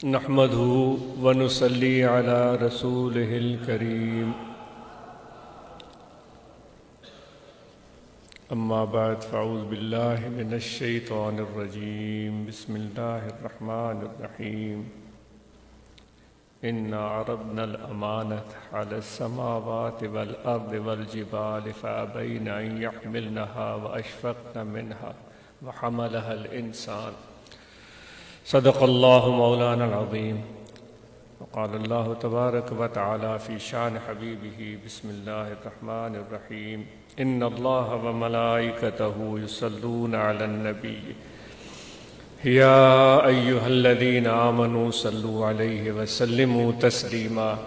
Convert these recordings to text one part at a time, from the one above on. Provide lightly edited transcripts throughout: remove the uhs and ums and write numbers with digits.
نحمده ونصلي على رسوله الكريم أما بعد فأعوذ بالله من الشيطان الرجيم بسم الله الرحمن الرحيم إنا عرضنا الأمانة على السماوات والأرض والجبال فأبين أن يحملنها وأشفقن منها وحملها الإنسان صدق الله مولانا العظيم وقال الله تبارك وتعالى في شان حبيبه بسم الله الرحمن الرحيم إن الله وملائكته يصلون على النبي يا أيها الذين آمنوا صلوا عليه وسلموا تسليما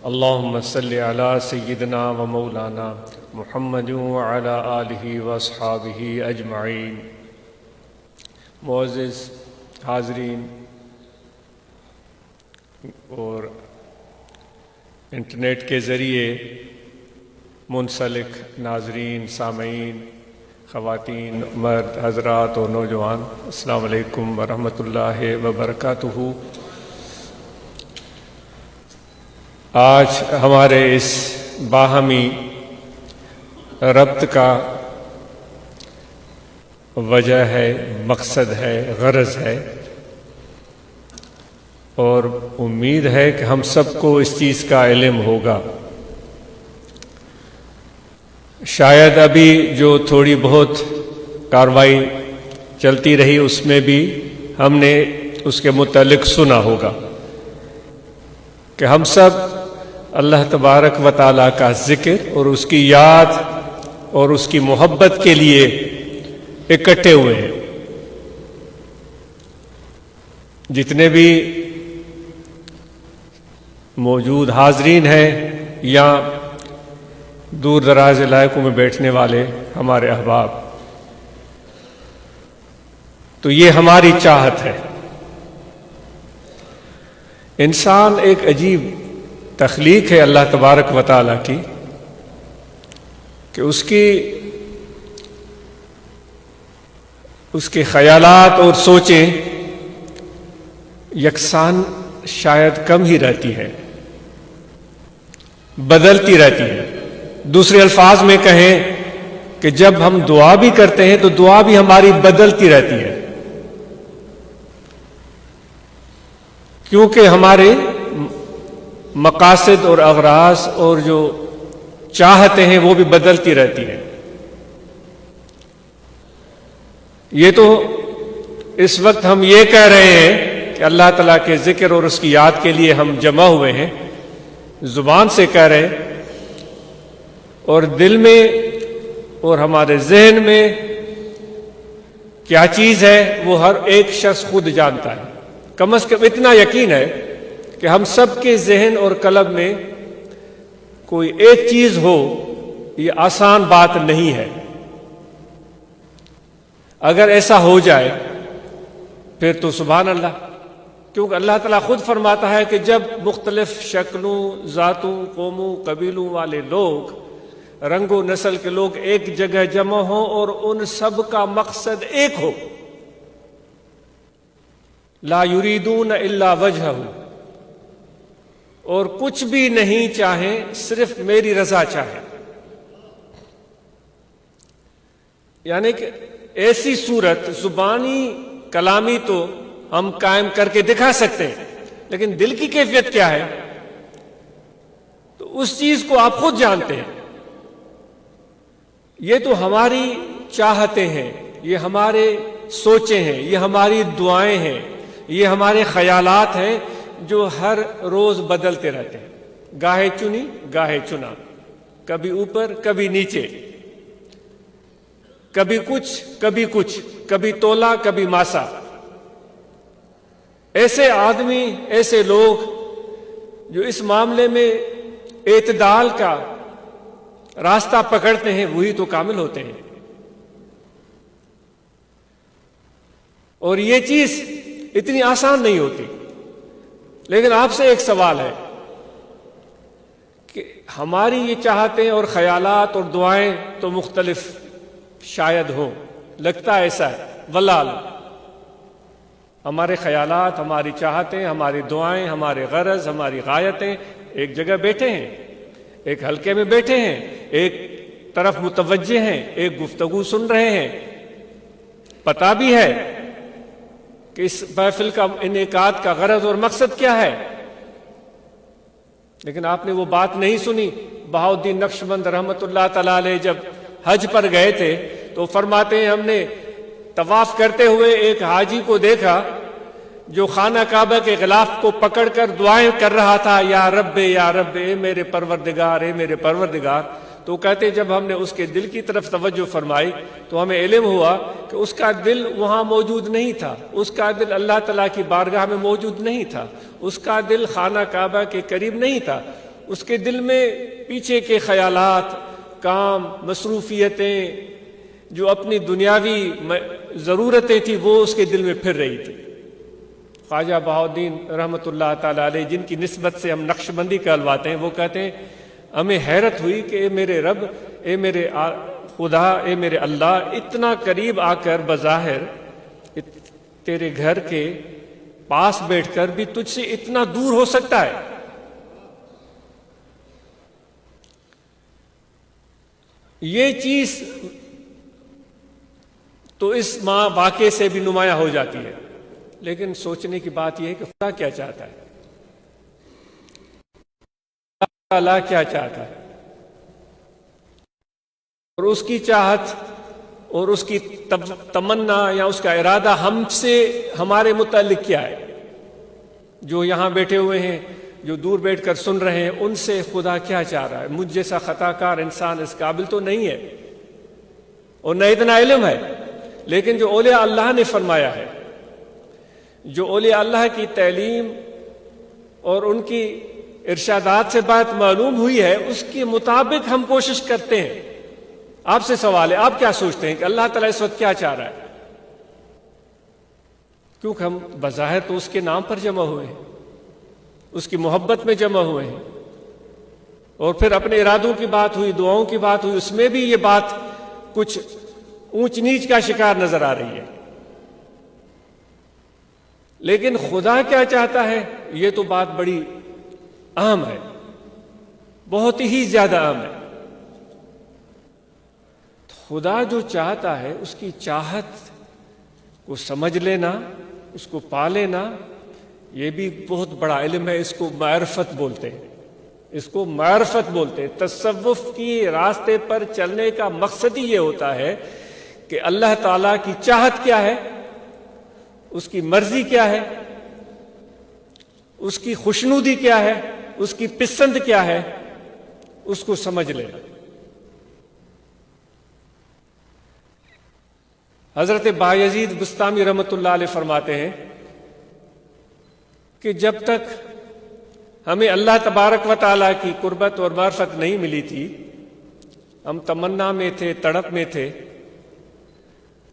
اللهم صل على سيدنا ومولانا محمد وعلى آله وأصحابه أجمعين. معزز حاضرین اور انٹرنیٹ کے ذریعے منسلک ناظرین، سامعین، خواتین، مرد، حضرات اور نوجوان، السلام علیکم ورحمۃ اللہ وبرکاتہ. آج ہمارے اس باہمی ربط کا وجہ ہے، مقصد ہے، غرض ہے، اور امید ہے کہ ہم سب کو اس چیز کا علم ہوگا. شاید ابھی جو تھوڑی بہت کارروائی چلتی رہی اس میں بھی ہم نے اس کے متعلق سنا ہوگا کہ ہم سب اللہ تبارک و تعالیٰ کا ذکر اور اس کی یاد اور اس کی محبت کے لیے اکٹھے ہوئے ہیں. جتنے بھی موجود حاضرین ہیں یا دور دراز علاقوں میں بیٹھنے والے ہمارے احباب، تو یہ ہماری چاہت ہے. انسان ایک عجیب تخلیق ہے اللہ تبارک و تعالیٰ کی کہ اس کے خیالات اور سوچیں یکساں شاید کم ہی رہتی ہے، بدلتی رہتی ہے. دوسرے الفاظ میں کہیں کہ جب ہم دعا بھی کرتے ہیں تو دعا بھی ہماری بدلتی رہتی ہے، کیونکہ ہمارے مقاصد اور اغراض اور جو چاہتے ہیں وہ بھی بدلتی رہتی ہیں. یہ تو اس وقت ہم یہ کہہ رہے ہیں کہ اللہ تعالیٰ کے ذکر اور اس کی یاد کے لیے ہم جمع ہوئے ہیں، زبان سے کہہ رہے ہیں، اور دل میں اور ہمارے ذہن میں کیا چیز ہے وہ ہر ایک شخص خود جانتا ہے. کم از کم اتنا یقین ہے کہ ہم سب کے ذہن اور قلب میں کوئی ایک چیز ہو، یہ آسان بات نہیں ہے. اگر ایسا ہو جائے پھر تو سبحان اللہ، کیونکہ اللہ تعالیٰ خود فرماتا ہے کہ جب مختلف شکلوں، ذاتوں، قوموں، قبیلوں والے لوگ، رنگ و نسل کے لوگ ایک جگہ جمع ہوں اور ان سب کا مقصد ایک ہو، لا یریدون الا وجہہ، اور کچھ بھی نہیں چاہیں، صرف میری رضا چاہیں، یعنی کہ ایسی صورت زبانی کلامی تو ہم قائم کر کے دکھا سکتے ہیں، لیکن دل کی کیفیت کیا ہے تو اس چیز کو آپ خود جانتے ہیں. یہ تو ہماری چاہتے ہیں، یہ ہمارے سوچیں ہیں، یہ ہماری دعائیں ہیں، یہ ہمارے خیالات ہیں جو ہر روز بدلتے رہتے ہیں. گاہے چنی گاہے چنا، کبھی اوپر کبھی نیچے، کبھی کچھ، کبھی تولا کبھی ماسا. ایسے آدمی، ایسے لوگ جو اس معاملے میں اعتدال کا راستہ پکڑتے ہیں وہی تو کامل ہوتے ہیں. اور یہ چیز اتنی آسان نہیں ہوتی. لیکن آپ سے ایک سوال ہے کہ ہماری یہ چاہتیں اور خیالات اور دعائیں تو مختلف شاید ہوں، لگتا ہے ایسا ہے، واللہ ہمارے خیالات، ہماری چاہتیں، ہماری دعائیں، ہمارے غرض، ہماری غایتیں ایک جگہ بیٹھے ہیں، ایک حلقے میں بیٹھے ہیں، ایک طرف متوجہ ہیں، ایک گفتگو سن رہے ہیں، پتہ بھی ہے کہ اس محفل کا انعقاد کا غرض اور مقصد کیا ہے، لیکن آپ نے وہ بات نہیں سنی۔ بہاؤالدین نقشبند رحمۃ اللہ تعالی علیہ جب حج پر گئے تھے تو فرماتے ہیں ہم نے طواف کرتے ہوئے ایک حاجی کو دیکھا جو خانہ کعبہ کے غلاف کو پکڑ کر دعائیں کر رہا تھا، یا رب اے میرے پروردگار، اے میرے پروردگار۔ تو کہتے ہیں جب ہم نے اس کے دل کی طرف توجہ فرمائی تو ہمیں علم ہوا کہ اس کا دل وہاں موجود نہیں تھا، اس کا دل اللہ تعالیٰ کی بارگاہ میں موجود نہیں تھا، اس کا دل خانہ کعبہ کے قریب نہیں تھا، اس کے دل میں پیچھے کے خیالات، کام، مصروفیتیں، جو اپنی دنیاوی ضرورتیں تھیں وہ اس کے دل میں پھر رہی تھی۔ خواجہ بہاؤالدین رحمۃ اللہ تعالی علیہ، جن کی نسبت سے ہم نقشبندی کہلواتے ہیں، وہ کہتے ہیں ہمیں حیرت ہوئی کہ اے میرے رب، اے میرے خدا، اے میرے اللہ، اتنا قریب آ کر بظاہر تیرے گھر کے پاس بیٹھ کر بھی تجھ سے اتنا دور ہو سکتا ہے۔ یہ چیز تو اس واقعے سے بھی نمایاں ہو جاتی ہے، لیکن سوچنے کی بات یہ ہے کہ خدا کیا چاہتا ہے، اللہ کیا چاہتا ہے، اور اس کی چاہت اور اس کی تمنا یا اس کا ارادہ ہم سے، ہمارے متعلق کیا ہے۔ جو یہاں بیٹھے ہوئے ہیں، جو دور بیٹھ کر سن رہے ہیں، ان سے خدا کیا چاہ رہا ہے۔ مجھ جیسا خطا کار انسان اس قابل تو نہیں ہے اور نہ اتنا علم ہے، لیکن جو اولیاء اللہ نے فرمایا ہے، جو اولیاء اللہ کی تعلیم اور ان کی ارشادات سے بات معلوم ہوئی ہے، اس کے مطابق ہم کوشش کرتے ہیں۔ آپ سے سوال ہے، آپ کیا سوچتے ہیں کہ اللہ تعالیٰ اس وقت کیا چاہ رہا ہے؟ کیونکہ ہم بظاہر تو اس کے نام پر جمع ہوئے ہیں، اس کی محبت میں جمع ہوئے ہیں، اور پھر اپنے ارادوں کی بات ہوئی، دعاؤں کی بات ہوئی، اس میں بھی یہ بات کچھ اونچ نیچ کا شکار نظر آ رہی ہے۔ لیکن خدا کیا چاہتا ہے، یہ تو بات بڑی اہم ہے، بہت ہی زیادہ اہم ہے۔ خدا جو چاہتا ہے اس کی چاہت کو سمجھ لینا، اس کو پا لینا، یہ بھی بہت بڑا علم ہے۔ اس کو معرفت بولتے ہیں، اس کو معرفت بولتے ہیں۔ تصوف کی راستے پر چلنے کا مقصد ہی یہ ہوتا ہے کہ اللہ تعالیٰ کی چاہت کیا ہے، اس کی مرضی کیا ہے، اس کی خوشنودی کیا ہے، اس کی پسند کیا ہے، اس کو سمجھ لینا۔ حضرت بایزید بستامی رحمۃ اللہ علیہ فرماتے ہیں کہ جب تک ہمیں اللہ تبارک و تعالیٰ کی قربت اور معرفت نہیں ملی تھی، ہم تمنا میں تھے، تڑپ میں تھے،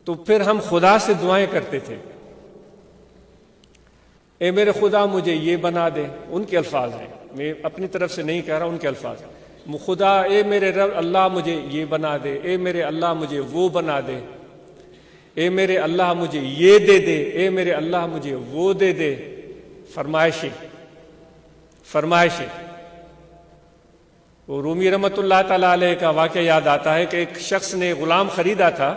تو پھر ہم خدا سے دعائیں کرتے تھے، اے میرے خدا مجھے یہ بنا دے۔ ان کے الفاظ ہیں، میں اپنی طرف سے نہیں کہہ رہا، ان کے الفاظ ہیں۔ خدا، اے میرے رب اللہ مجھے یہ بنا دے، اے میرے اللہ مجھے وہ بنا دے، اے میرے اللہ مجھے یہ دے دے، اے میرے اللہ مجھے وہ دے دے۔ فرمائشیں۔ وہ رومی رحمۃ اللہ تعالیٰ علیہ کا واقعہ یاد آتا ہے کہ ایک شخص نے غلام خریدا تھا۔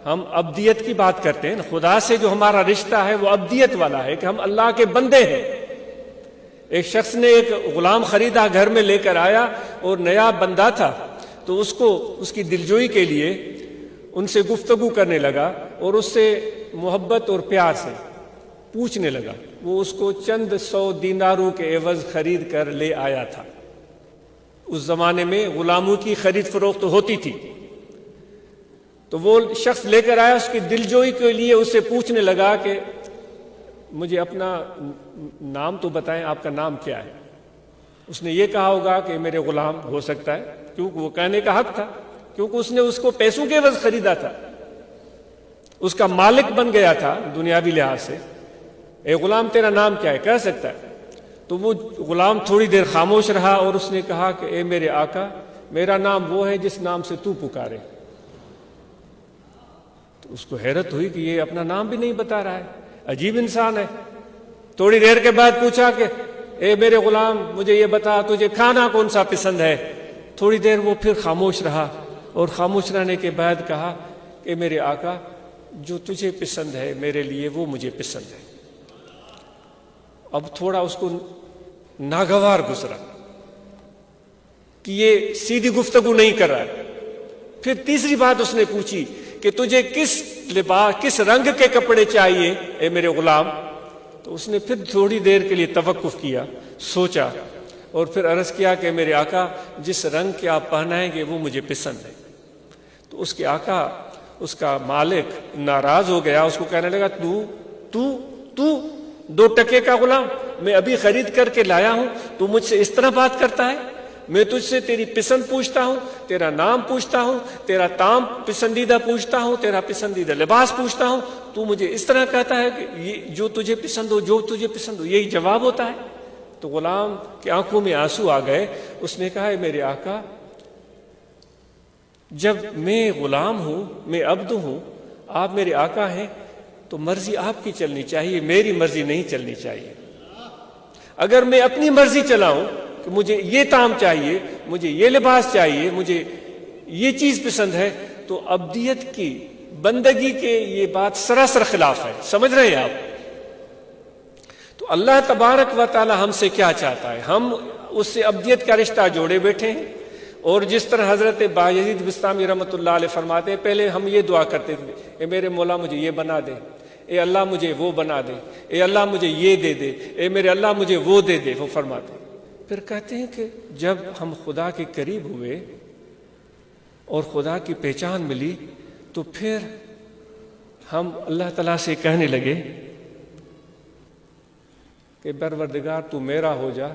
ہم ابدیت کی بات کرتے ہیں، خدا سے جو ہمارا رشتہ ہے وہ ابدیت والا ہے کہ ہم اللہ کے بندے ہیں۔ ایک شخص نے ایک غلام خریدا، گھر میں لے کر آیا، اور نیا بندہ تھا تو اس کو اس کی دلجوئی کے لیے ان سے گفتگو کرنے لگا اور اس سے محبت اور پیار سے پوچھنے لگا۔ وہ اس کو چند 100 دیناروں کے عوض خرید کر لے آیا تھا۔ اس زمانے میں غلاموں کی خرید فروخت ہوتی تھی، تو وہ شخص لے کر آیا، اس کی دلجوئی کے لیے اسے پوچھنے لگا کہ مجھے اپنا نام تو بتائیں، آپ کا نام کیا ہے؟ اس نے یہ کہا ہوگا کہ میرے غلام، ہو سکتا ہے، کیونکہ وہ کہنے کا حق تھا، کیونکہ اس نے اس کو پیسوں کے عوض خریدا تھا، اس کا مالک بن گیا تھا دنیاوی لحاظ سے۔ اے غلام تیرا نام کیا ہے؟ کہہ سکتا ہے۔ تو وہ غلام تھوڑی دیر خاموش رہا اور اس نے کہا کہ اے میرے آقا، میرا نام وہ ہے جس نام سے تو پکارے۔ تو اس کو حیرت ہوئی کہ یہ اپنا نام بھی نہیں بتا رہا ہے۔ عجیب انسان ہے. تھوڑی دیر کے بعد پوچھا کہ اے میرے غلام مجھے یہ بتا تجھے کھانا کون سا پسند ہے. تھوڑی دیر وہ پھر خاموش رہا اور خاموش رہنے کے بعد کہا کہ میرے آقا جو تجھے پسند ہے میرے لیے وہ مجھے پسند ہے. اب تھوڑا اس کو ناگوار گزرا کہ یہ سیدھی گفتگو نہیں کر رہا ہے. پھر تیسری بات اس نے پوچھی کہ تجھے کس لباس کس رنگ کے کپڑے چاہیے اے میرے غلام. تو اس نے پھر تھوڑی دیر کے لیے توقف کیا, سوچا اور پھر عرض کیا کہ میرے آقا جس رنگ کے آپ پہنائیں گے وہ مجھے پسند ہے. تو اس کے آقا اس کا مالک ناراض ہو گیا, اس کو کہنے لگا تو 2 ٹکے کا غلام, میں ابھی خرید کر کے لایا ہوں, تو مجھ سے اس طرح بات کرتا ہے. میں تجھ سے تیری پسند پوچھتا ہوں, تیرا نام پوچھتا ہوں, تیرا طعام پسندیدہ پوچھتا ہوں, تیرا پسندیدہ لباس پوچھتا ہوں, تو مجھے اس طرح کہتا ہے کہ یہ جو تجھے پسند ہو, جو تجھے پسند ہو, یہی جواب ہوتا ہے. تو غلام کی آنکھوں میں آنسو آ گئے. اس نے کہا میرے آقا جب میں غلام ہوں, میں عبد ہوں, آپ میرے آقا ہیں, تو مرضی آپ کی چلنی چاہیے, میری مرضی نہیں چلنی چاہیے. اگر میں اپنی مرضی چلاؤں کہ مجھے یہ طعام چاہیے, مجھے یہ لباس چاہیے, مجھے یہ چیز پسند ہے, تو عبدیت کی بندگی کے یہ بات سراسر خلاف ہے. سمجھ رہے ہیں آپ؟ تو اللہ تبارک و تعالی ہم سے کیا چاہتا ہے؟ ہم اس سے عبدیت کا رشتہ جوڑے بیٹھے ہیں. اور جس طرح حضرت بایزید بستامی رحمۃ اللہ علیہ فرماتے ہیں, پہلے ہم یہ دعا کرتے تھے اے میرے مولا مجھے یہ بنا دے, اے اللہ مجھے وہ بنا دے, اے اللہ مجھے یہ دے دے, اے میرے اللہ مجھے وہ دے دے. وہ فرماتے پھر کہتے ہیں کہ جب ہم خدا کے قریب ہوئے اور خدا کی پہچان ملی, تو پھر ہم اللہ تعالیٰ سے کہنے لگے کہ پروردگار تو میرا ہو جا,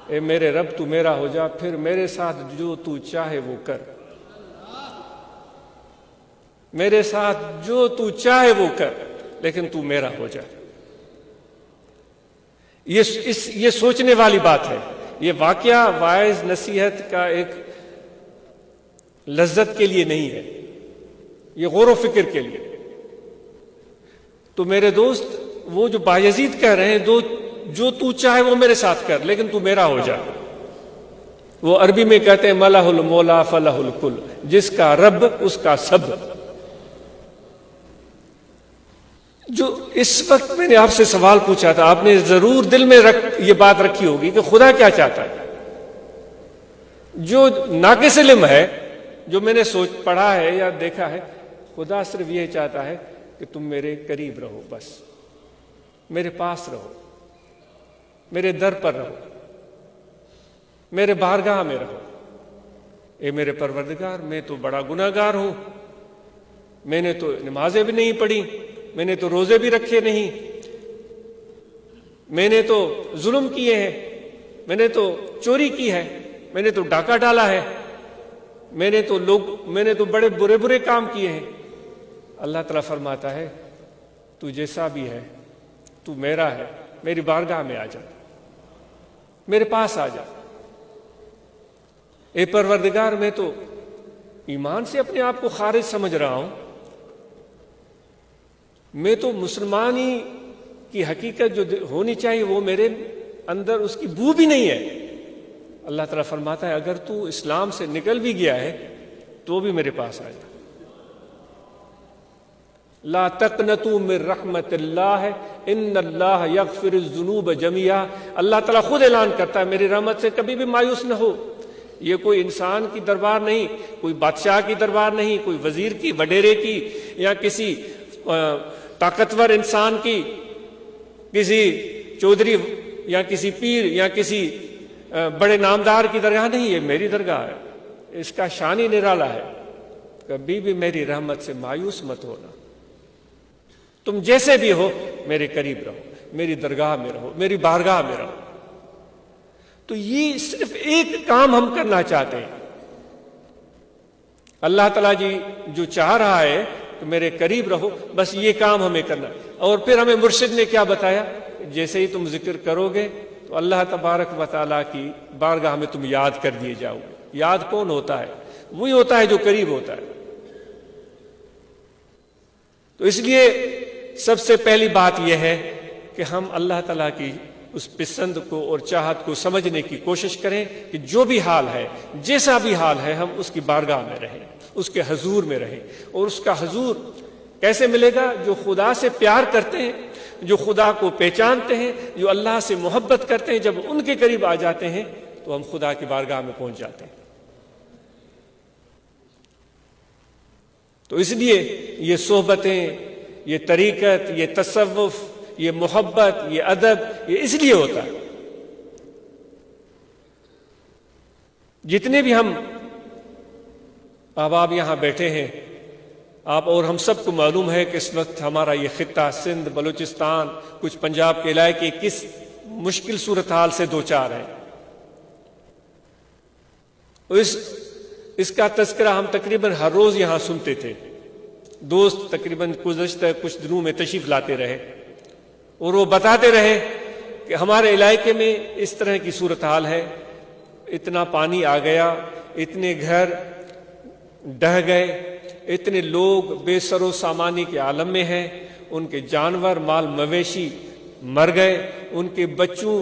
اے میرے رب تو میرا ہو جا, پھر میرے ساتھ جو تو چاہے وہ کر, میرے ساتھ جو تو چاہے وہ کر, لیکن تو میرا ہو جا. یہ سوچنے والی بات ہے. یہ واقعہ واعظ نصیحت کا ایک لذت کے لیے نہیں ہے, یہ غور و فکر کے لیے. تو میرے دوست وہ جو بایزید کہہ رہے ہیں جو تو چاہے وہ میرے ساتھ کر, لیکن تو میرا ہو جا. وہ عربی میں کہتے ہیں ملہ المولا فلہ الکل, جس کا رب اس کا سب. جو اس وقت میں نے آپ سے سوال پوچھا تھا, آپ نے ضرور دل میں یہ بات رکھی ہوگی کہ خدا کیا چاہتا ہے. جو ناقص علم ہے, جو میں نے پڑھا ہے یا دیکھا ہے, خدا صرف یہ چاہتا ہے کہ تم میرے قریب رہو, بس میرے پاس رہو, میرے در پر رہو, میرے بارگاہ میں رہو. اے میرے پروردگار میں تو بڑا گناہگار ہوں, میں نے تو نمازیں بھی نہیں پڑھی, میں نے تو روزے بھی رکھے نہیں, میں نے تو ظلم کیے ہیں, میں نے تو چوری کی ہے, میں نے تو ڈاکہ ڈالا ہے, میں نے تو بڑے برے کام کیے ہیں. اللہ تعالیٰ فرماتا ہے تو جیسا بھی ہے تو میرا ہے, میری بارگاہ میں آ جا, میرے پاس آ جا. اے پروردگار میں تو ایمان سے اپنے آپ کو خارج سمجھ رہا ہوں, میں تو مسلمانی کی حقیقت جو ہونی چاہیے وہ میرے اندر اس کی بو بھی نہیں ہے. اللہ تعالیٰ فرماتا ہے اگر تو اسلام سے نکل بھی گیا ہے تو بھی میرے پاس آ جا. لا تقنطوا من رحمت اللہ ان اللہ یغفر الذنوب جميعا. اللہ تعالیٰ خود اعلان کرتا ہے میری رحمت سے کبھی بھی مایوس نہ ہو. یہ کوئی انسان کی دربار نہیں, کوئی بادشاہ کی دربار نہیں, کوئی وزیر کی, وڈیرے کی, یا کسی طاقتور انسان کی, کسی چودھری یا کسی پیر یا کسی بڑے نامدار کی درگاہ نہیں. یہ میری درگاہ ہے, اس کا شان ہی نرالا ہے. کبھی بھی میری رحمت سے مایوس مت ہونا. تم جیسے بھی ہو میرے قریب رہو, میری درگاہ میں رہو, میری بارگاہ میں رہو. تو یہ صرف ایک کام ہم کرنا چاہتے ہیں. اللہ تعالیٰ جی جو چاہ رہا ہے کہ میرے قریب رہو, بس یہ کام ہمیں کرنا. اور پھر ہمیں مرشد نے کیا بتایا, جیسے ہی تم ذکر کرو گے تو اللہ تبارک و تعالیٰ کی بارگاہ میں تم یاد کر دیے جاؤ گے. یاد کون ہوتا ہے؟ وہی ہوتا ہے جو قریب ہوتا ہے. تو اس لیے سب سے پہلی بات یہ ہے کہ ہم اللہ تعالیٰ کی اس پسند کو اور چاہت کو سمجھنے کی کوشش کریں کہ جو بھی حال ہے، جیسا بھی حال ہے، ہم اس کی بارگاہ میں رہیں، اس کے حضور میں رہیں۔ اور اس کا حضور کیسے ملے گا؟ جو خدا سے پیار کرتے ہیں، جو خدا کو پہچانتے ہیں، جو اللہ سے محبت کرتے ہیں، جب ان کے قریب آ جاتے ہیں تو ہم خدا کی بارگاہ میں پہنچ جاتے ہیں۔ تو اس لیے یہ صحبتیں، یہ طریقت، یہ تصوف، یہ محبت، یہ ادب، یہ اس لیے ہوتا ہے۔ جتنے بھی ہم احباب یہاں بیٹھے ہیں، آپ اور ہم سب کو معلوم ہے کہ اس وقت ہمارا یہ خطہ سندھ، بلوچستان، کچھ پنجاب کے علاقے کس مشکل صورتحال سے دوچار ہے۔ اس کا تذکرہ ہم تقریباً ہر روز یہاں سنتے تھے۔ دوست تقریباً گزشتہ کچھ دنوں میں تشریف لاتے رہے اور وہ بتاتے رہے کہ ہمارے علاقے میں اس طرح کی صورتحال ہے، اتنا پانی آ گیا، اتنے گھر ڈہ گئے، اتنے لوگ بے سر و سامانی کے عالم میں ہیں، ان کے جانور مال مویشی مر گئے، ان کے بچوں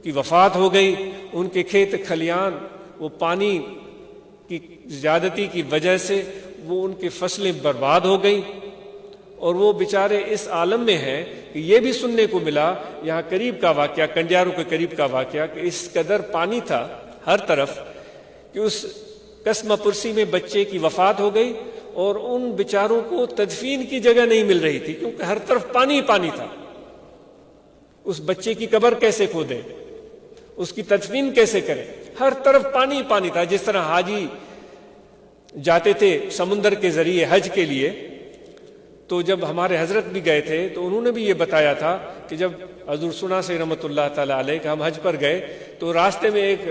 کی وفات ہو گئی، ان کے کھیت کھلیان وہ پانی کی زیادتی کی وجہ سے وہ ان کی فصلیں برباد ہو گئی، اور وہ بیچارے اس عالم میں ہیں کہ یہ بھی سننے کو ملا یہاں قریب کا واقعہ، کنجارو کے قریب کا واقعہ، کہ اس قدر پانی تھا ہر طرف کہ اس قسمہ پرسی میں بچے کی وفات ہو گئی، اور ان بیچاروں کو تدفین کی جگہ نہیں مل رہی تھی کیونکہ ہر طرف پانی ہی پانی تھا۔ اس بچے کی قبر کیسے کھودیں، اس کی تدفین کیسے کریں؟ ہر طرف پانی ہی پانی تھا۔ جس طرح حاجی جاتے تھے سمندر کے ذریعے حج کے لیے، تو جب ہمارے حضرت بھی گئے تھے تو انہوں نے بھی یہ بتایا تھا کہ جب حضور سنا سے رحمۃ اللہ تعالیٰ علیہ کہ ہم حج پر گئے تو راستے میں ایک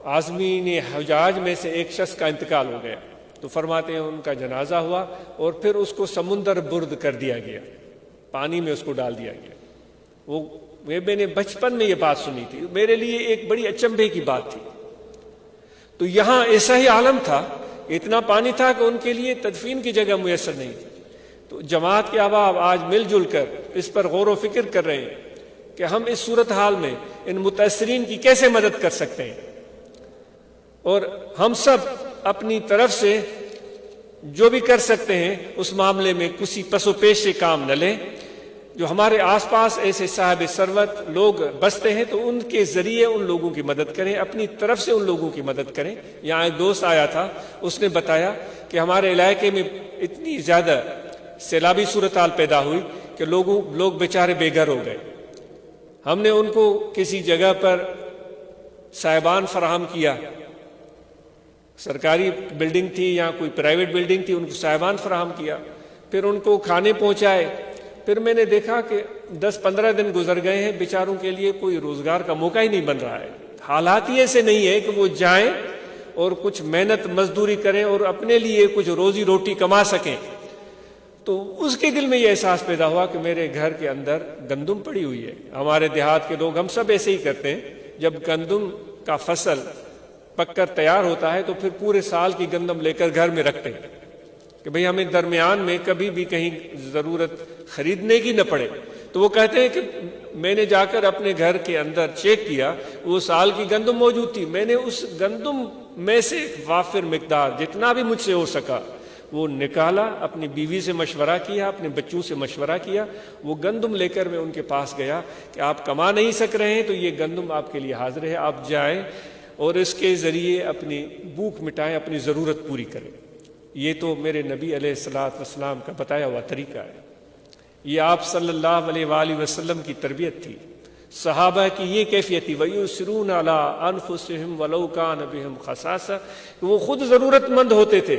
عازمین حجاج میں سے ایک شخص کا انتقال ہو گیا، تو فرماتے ہیں ان کا جنازہ ہوا اور پھر اس کو سمندر برد کر دیا گیا، پانی میں اس کو ڈال دیا گیا۔ وہ میں نے بچپن میں یہ بات سنی تھی، میرے لیے ایک بڑی اچنبھے کی بات تھی۔ تو یہاں ایسا ہی عالم تھا، اتنا پانی تھا کہ ان کے لیے تدفین کی جگہ میسر نہیں تھی۔ تو جماعت کے احباب آج مل جل کر اس پر غور و فکر کر رہے ہیں کہ ہم اس صورتحال میں ان متاثرین کی کیسے مدد کر سکتے ہیں، اور ہم سب اپنی طرف سے جو بھی کر سکتے ہیں اس معاملے میں کسی پس و پیش سے کام نہ لیں۔ جو ہمارے آس پاس ایسے صاحب ثروت لوگ بستے ہیں تو ان کے ذریعے ان لوگوں کی مدد کریں، اپنی طرف سے ان لوگوں کی مدد کریں۔ یہاں ایک دوست آیا تھا، اس نے بتایا کہ ہمارے علاقے میں اتنی زیادہ سیلابی صورتحال پیدا ہوئی کہ لوگ بیچارے بے گھر ہو گئے۔ ہم نے ان کو کسی جگہ پر سائبان فراہم کیا، سرکاری بلڈنگ تھی یا کوئی پرائیویٹ بلڈنگ تھی، ان کو سائبان فراہم کیا، پھر ان کو کھانے پہنچائے۔ پھر میں نے دیکھا کہ 10-15 دن گزر گئے ہیں، بیچاروں کے لیے کوئی روزگار کا موقع ہی نہیں بن رہا ہے۔ حالات ہی ایسے نہیں ہے کہ وہ جائیں اور کچھ محنت مزدوری کریں اور اپنے لیے کچھ روزی روٹی کما سکیں۔ تو اس کے دل میں یہ احساس پیدا ہوا کہ میرے گھر کے اندر گندم پڑی ہوئی ہے۔ ہمارے دیہات کے لوگ ہم سب ایسے ہی کرتے ہیں، جب گندم کا فصل پک کر تیار ہوتا ہے تو پھر پورے سال کی گندم لے کر گھر میں رکھتے ہیں کہ بھئی ہمیں درمیان میں کبھی بھی کہیں ضرورت خریدنے کی نہ پڑے۔ تو وہ کہتے ہیں کہ میں نے جا کر اپنے گھر کے اندر چیک کیا، وہ سال کی گندم موجود تھی، میں نے اس گندم میں سے وافر مقدار جتنا بھی مجھ سے ہو سکا وہ نکالا، اپنی بیوی سے مشورہ کیا، اپنے بچوں سے مشورہ کیا، وہ گندم لے کر میں ان کے پاس گیا کہ آپ کما نہیں سک رہے ہیں تو یہ گندم آپ کے لیے حاضر ہے، آپ جائیں اور اس کے ذریعے اپنی بھوک مٹائیں، اپنی ضرورت پوری کریں۔ یہ تو میرے نبی علیہ الصلوۃ والسلام کا بتایا ہوا طریقہ ہے، یہ آپ صلی اللہ علیہ وآلہ وسلم کی تربیت تھی۔ صحابہ کی یہ کیفیت تھی، وَيُؤْثِرُونَ عَلَىٰ أَنفُسِهِمْ وَلَوْ كَانَ بِهِمْ خَصَاصَةٌ، وہ خود ضرورت مند ہوتے تھے،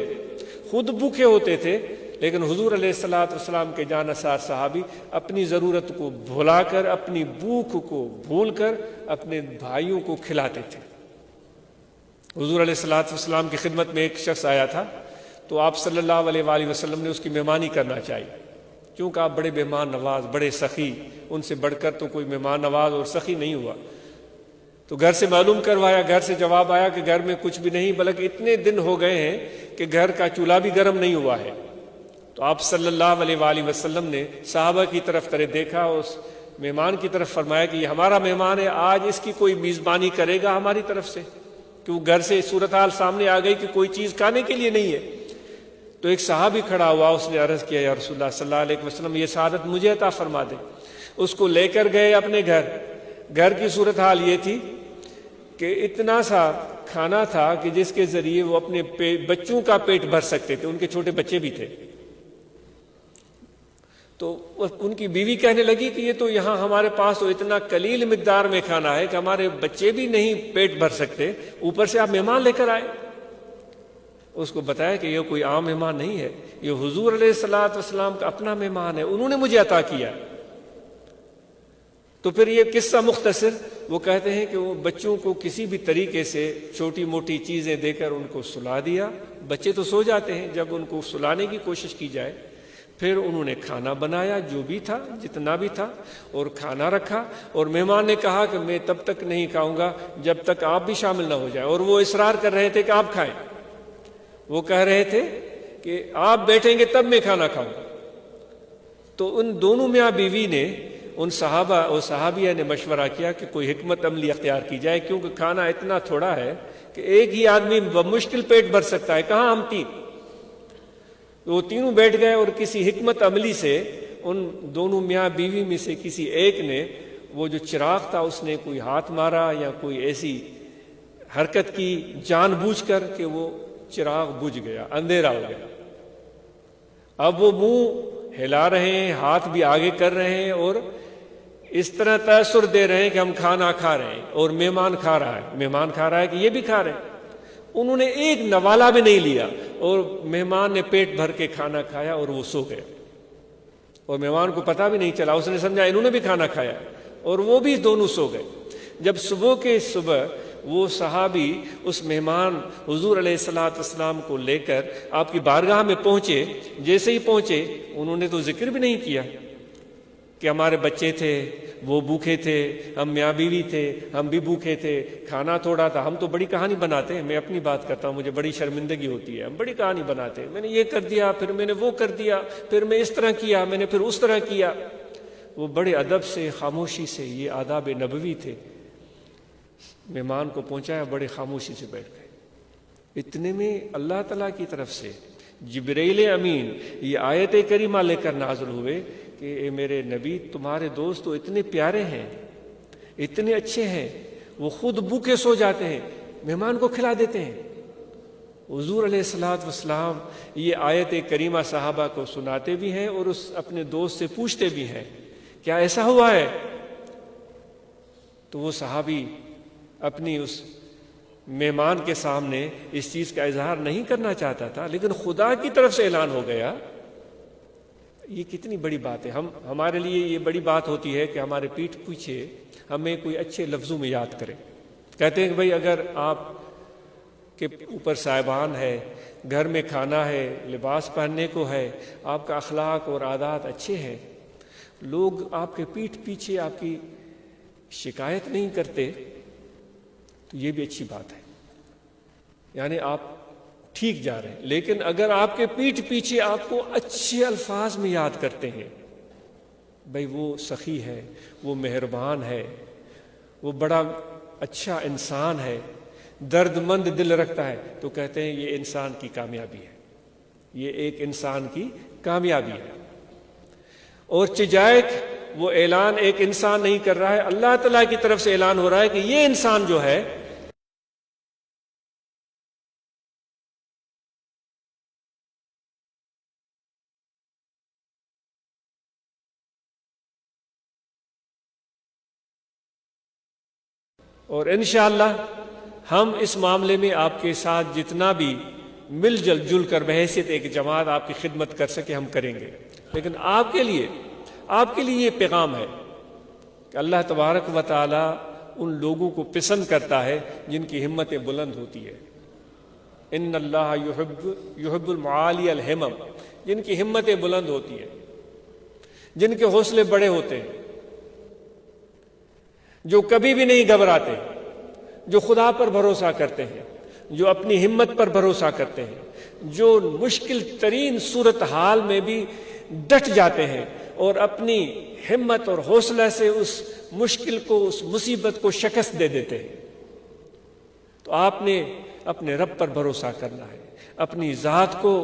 خود بھوکے ہوتے تھے، لیکن حضور علیہ الصلوۃ والسلام کے جانثار صحابی اپنی ضرورت کو بھلا کر، اپنی بھوک کو بھول کر اپنے بھائیوں کو کھلاتے تھے۔ حضور علیہ الصلوۃ والسلام کی خدمت میں ایک شخص آیا تھا، تو آپ صلی اللہ علیہ وآلہ وسلم نے اس کی مہمانی کرنا چاہیے، کیونکہ آپ بڑے مہمان نواز، بڑے سخی، ان سے بڑھ کر تو کوئی مہمان نواز اور سخی نہیں ہوا۔ تو گھر سے معلوم کروایا، گھر سے جواب آیا کہ گھر میں کچھ بھی نہیں، بلکہ اتنے دن ہو گئے ہیں کہ گھر کا چولہا بھی گرم نہیں ہوا ہے۔ تو آپ صلی اللہ علیہ وآلہ وسلم نے صحابہ کی طرف دیکھا، اس مہمان کی طرف فرمایا کہ یہ ہمارا مہمان ہے، آج اس کی کوئی میزبانی کرے گا ہماری طرف سے، کہ وہ گھر سے صورتحال سامنے آ گئی کہ کوئی چیز کھانے کے لیے نہیں ہے۔ تو ایک صحابی کھڑا ہوا، اس نے عرض کیا یا رسول اللہ صلی اللہ علیہ وسلم یہ سعادت مجھے عطا فرما دے۔ اس کو لے کر گئے اپنے گھر کی صورتحال یہ تھی کہ اتنا سا کھانا تھا کہ جس کے ذریعے وہ اپنے بچوں کا پیٹ بھر سکتے تھے، ان کے چھوٹے بچے بھی تھے۔ تو ان کی بیوی کہنے لگی کہ یہ تو یہاں ہمارے پاس تو اتنا قلیل مقدار میں کھانا ہے کہ ہمارے بچے بھی نہیں پیٹ بھر سکتے، اوپر سے آپ مہمان لے کر آئے۔ اس کو بتایا کہ یہ کوئی عام مہمان نہیں ہے، یہ حضور علیہ الصلوۃ والسلام کا اپنا مہمان ہے، انہوں نے مجھے عطا کیا۔ تو پھر یہ قصہ مختصر، وہ کہتے ہیں کہ وہ بچوں کو کسی بھی طریقے سے چھوٹی موٹی چیزیں دے کر ان کو سلا دیا۔ بچے تو سو جاتے ہیں جب ان کو سلانے کی کوشش کی جائے۔ پھر انہوں نے کھانا بنایا، جو بھی تھا جتنا بھی تھا، اور کھانا رکھا، اور مہمان نے کہا کہ میں تب تک نہیں کھاؤں گا جب تک آپ بھی شامل نہ ہو جائے، اور وہ اصرار کر رہے تھے کہ آپ کھائیں۔ وہ کہہ رہے تھے کہ آپ بیٹھیں گے تب میں کھانا کھاؤں گا۔ تو ان دونوں میاں بیوی نے، ان صحابہ اور صحابیہ نے مشورہ کیا کہ کوئی حکمت عملی اختیار کی جائے، کیونکہ کھانا اتنا تھوڑا ہے کہ ایک ہی آدمی بمشکل پیٹ بھر سکتا ہے، کہاں ہم تین۔ وہ تینوں بیٹھ گئے، اور کسی حکمت عملی سے ان دونوں میاں بیوی میں سے کسی ایک نے وہ جو چراغ تھا اس نے کوئی ہاتھ مارا یا کوئی ایسی حرکت کی جان بوجھ کر کہ وہ چراغ بجھ گیا، اندھیرا ہو گیا۔ اب وہ منہ ہلا رہے ہیں، ہاتھ بھی آگے کر رہے ہیں، اور اس طرح تاثر دے رہے ہیں کہ ہم کھانا کھا رہے ہیں، اور مہمان کھا رہا ہے کہ یہ بھی کھا رہے ہیں۔ انہوں نے ایک نوالا بھی نہیں لیا، اور مہمان نے پیٹ بھر کے کھانا کھایا اور وہ سو گئے، اور مہمان کو پتہ بھی نہیں چلا، اس نے سمجھا انہوں نے بھی کھانا کھایا، اور وہ بھی دونوں سو گئے۔ جب صبح وہ صحابی اس مہمان حضور علیہ الصلوۃ والسلام کو لے کر آپ کی بارگاہ میں پہنچے، جیسے ہی پہنچے انہوں نے تو ذکر بھی نہیں کیا کہ ہمارے بچے تھے، وہ بھوکے تھے، ہم میاں بیوی تھے، ہم بھی بھوکے تھے، کھانا تھوڑا تھا۔ ہم تو بڑی کہانی بناتے ہیں، میں اپنی بات کرتا ہوں، مجھے بڑی شرمندگی ہوتی ہے، ہم بڑی کہانی بناتے ہیں، میں نے یہ کر دیا، پھر میں نے وہ کر دیا، پھر میں اس طرح کیا، میں نے پھر اس طرح کیا۔ وہ بڑے ادب سے، خاموشی سے، یہ آداب نبوی تھے، مہمان کو پہنچایا، بڑے خاموشی سے بیٹھ گئے۔ اتنے میں اللہ تعالیٰ کی طرف سے جبرائیل امین یہ آیت کریمہ لے کر نازل ہوئے کہ اے میرے نبی، تمہارے دوست تو اتنے پیارے ہیں، اتنے اچھے ہیں، وہ خود بھوکے سو جاتے ہیں، مہمان کو کھلا دیتے ہیں۔ حضور علیہ الصلوۃ والسلام یہ آیت کریمہ صحابہ کو سناتے بھی ہیں، اور اس اپنے دوست سے پوچھتے بھی ہیں کیا ایسا ہوا ہے؟ تو وہ صحابی اپنی اس مہمان کے سامنے اس چیز کا اظہار نہیں کرنا چاہتا تھا، لیکن خدا کی طرف سے اعلان ہو گیا۔ یہ کتنی بڑی بات ہے، ہمارے لیے یہ بڑی بات ہوتی ہے کہ ہمارے پیٹھ پیچھے ہمیں کوئی اچھے لفظوں میں یاد کرے۔ کہتے ہیں کہ بھئی اگر آپ کے اوپر صاحبان ہے، گھر میں کھانا ہے، لباس پہننے کو ہے، آپ کا اخلاق اور عادات اچھے ہیں، لوگ آپ کے پیٹھ پیچھے آپ کی شکایت نہیں کرتے، تو یہ بھی اچھی بات ہے، یعنی آپ ٹھیک جا رہے ہیں۔ لیکن اگر آپ کے پیٹھ پیچھے آپ کو اچھے الفاظ میں یاد کرتے ہیں، بھئی وہ سخی ہے، وہ مہربان ہے، وہ بڑا اچھا انسان ہے، درد مند دل رکھتا ہے، تو کہتے ہیں یہ انسان کی کامیابی ہے، یہ ایک انسان کی کامیابی ہے۔ اور چجائے وہ اعلان ایک انسان نہیں کر رہا ہے، اللہ تعالیٰ کی طرف سے اعلان ہو رہا ہے کہ یہ انسان جو ہے اور انشاءاللہ ہم اس معاملے میں آپ کے ساتھ جتنا بھی مل جل کر بحیثیت ایک جماعت آپ کی خدمت کر سکے ہم کریں گے۔ لیکن آپ کے لیے یہ پیغام ہے کہ اللہ تبارک و تعالی ان لوگوں کو پسند کرتا ہے جن کی ہمتیں بلند ہوتی ہے۔ ان اللہ یحب المعالی الہمم، جن کی ہمتیں بلند ہوتی ہیں، جن کے حوصلے بڑے ہوتے ہیں، جو کبھی بھی نہیں گھبراتے، جو خدا پر بھروسہ کرتے ہیں، جو اپنی ہمت پر بھروسہ کرتے ہیں، جو مشکل ترین صورتحال میں بھی ڈٹ جاتے ہیں اور اپنی ہمت اور حوصلہ سے اس مشکل کو، اس مصیبت کو شکست دے دیتے ہیں۔ تو آپ نے اپنے رب پر بھروسہ کرنا ہے، اپنی ذات کو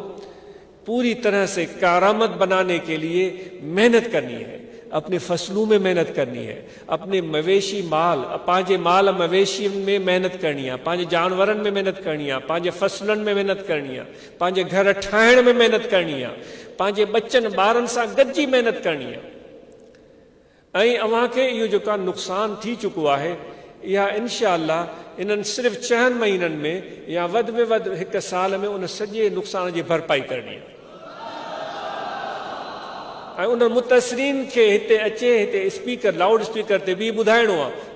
پوری طرح سے کارآمد بنانے کے لیے محنت کرنی ہے، اپنے فصلوں میں محنت کرنی ہے، اپنے مویشی مال پانچے مال مویشی میں محنت کرنی ہے، پانچے جانورن میں محنت کرنی ہے، پانچے فصلن میں محنت کرنی ہے، پانچے گھر ٹھائن میں محنت کرنی ہے، پانچے بچن بارن سا گجی محنت کرنی ہے۔ اوہاں کے یہ جو کا نقصان تھی چکو ہے یا انشاءاللہ انہن صرف 4 مہینن میں یا ود میں ود 1 سال میں ان سجے نقصان کی بھرپائی کرنی ہے۔ ان متاثرین کے ہتے اچے ہتے اسپیکر لاؤڈ اسپیکر تے بھی بدھائنو ہے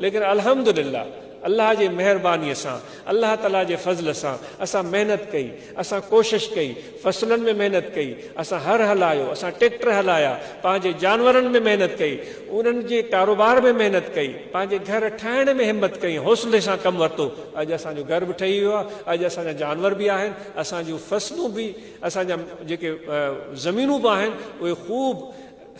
لیکن الحمدللہ اللہ جے مہربانی سان، اللہ تعالیٰ جے فضل سان اساں محنت کئی، اساں کوشش کئی، فصلن میں محنت کئی، اساں ہر ہلایو، اساں ٹریکٹر ہلایا، پانچے جانورن میں محنت کئی، انہن جے کاروبار میں محنت کئی، پانچے گھر ٹھائن میں ہمت کئی، حوصلے سان کم ورتو۔ اج اساں جو گھر بھی ٹھئی ویو ہے، اج اساں جا جانور بھی آہن، اساں جو فصلوں بھی، اساں جا جے زمینوں بھی آہن وہ خوب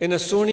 ان سونی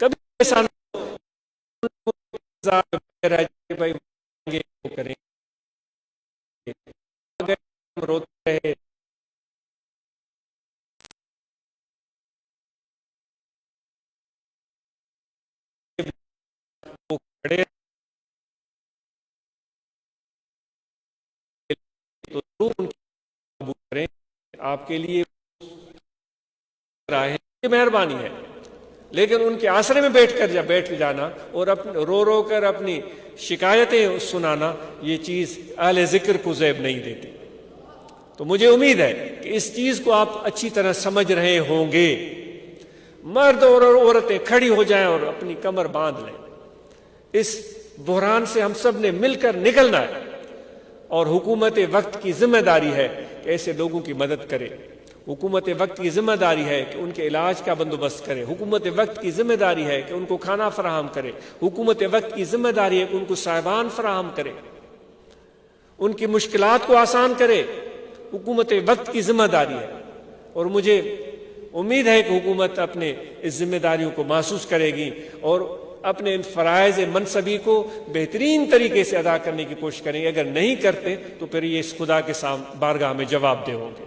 کبھی ایسا بھائی کریں روتے رہے کھڑے تو کریں آپ کے لیے مہربانی ہے، لیکن ان کے آسرے میں بیٹھ جانا اور رو رو کر اپنی شکایتیں سنانا یہ چیز اہل ذکر کو زیب نہیں دیتی۔ تو مجھے امید ہے کہ اس چیز کو آپ اچھی طرح سمجھ رہے ہوں گے۔ مرد اور عورتیں کھڑی ہو جائیں اور اپنی کمر باندھ لیں۔ اس بحران سے ہم سب نے مل کر نکلنا ہے اور حکومت وقت کی ذمہ داری ہے کہ ایسے لوگوں کی مدد کرے۔ حکومت وقت کی ذمہ داری ہے کہ ان کے علاج کا بندوبست کرے۔ حکومت وقت کی ذمہ داری ہے کہ ان کو کھانا فراہم کرے۔ حکومت وقت کی ذمہ داری ہے کہ ان کو صاحبان فراہم کرے، ان کی مشکلات کو آسان کرے۔ حکومت وقت کی ذمہ داری ہے اور مجھے امید ہے کہ حکومت اپنے اس ذمہ داریوں کو محسوس کرے گی اور اپنے ان فرائض منصبی کو بہترین طریقے سے ادا کرنے کی کوشش کریں گے۔ اگر نہیں کرتے تو پھر یہ اس خدا کے سامنے بارگاہ میں جواب دہ ہوں گے۔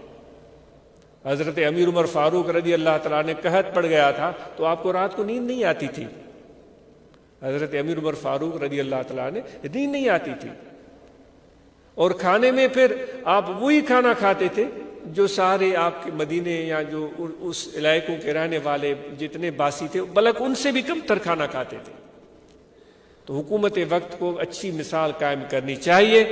حضرت امیر عمر فاروق رضی اللہ تعالیٰ نے قحط پڑ گیا تھا تو آپ کو رات کو نیند نہیں آتی تھی۔ حضرت امیر عمر فاروق رضی اللہ تعالیٰ نے نیند نہیں آتی تھی اور کھانے میں پھر آپ وہی کھانا کھاتے تھے جو سارے آپ کے مدینے یا جو اس علاقوں کے رہنے والے جتنے باسی تھے بلکہ ان سے بھی کم تر کھانا کھاتے تھے۔ تو حکومت وقت کو اچھی مثال قائم کرنی چاہیے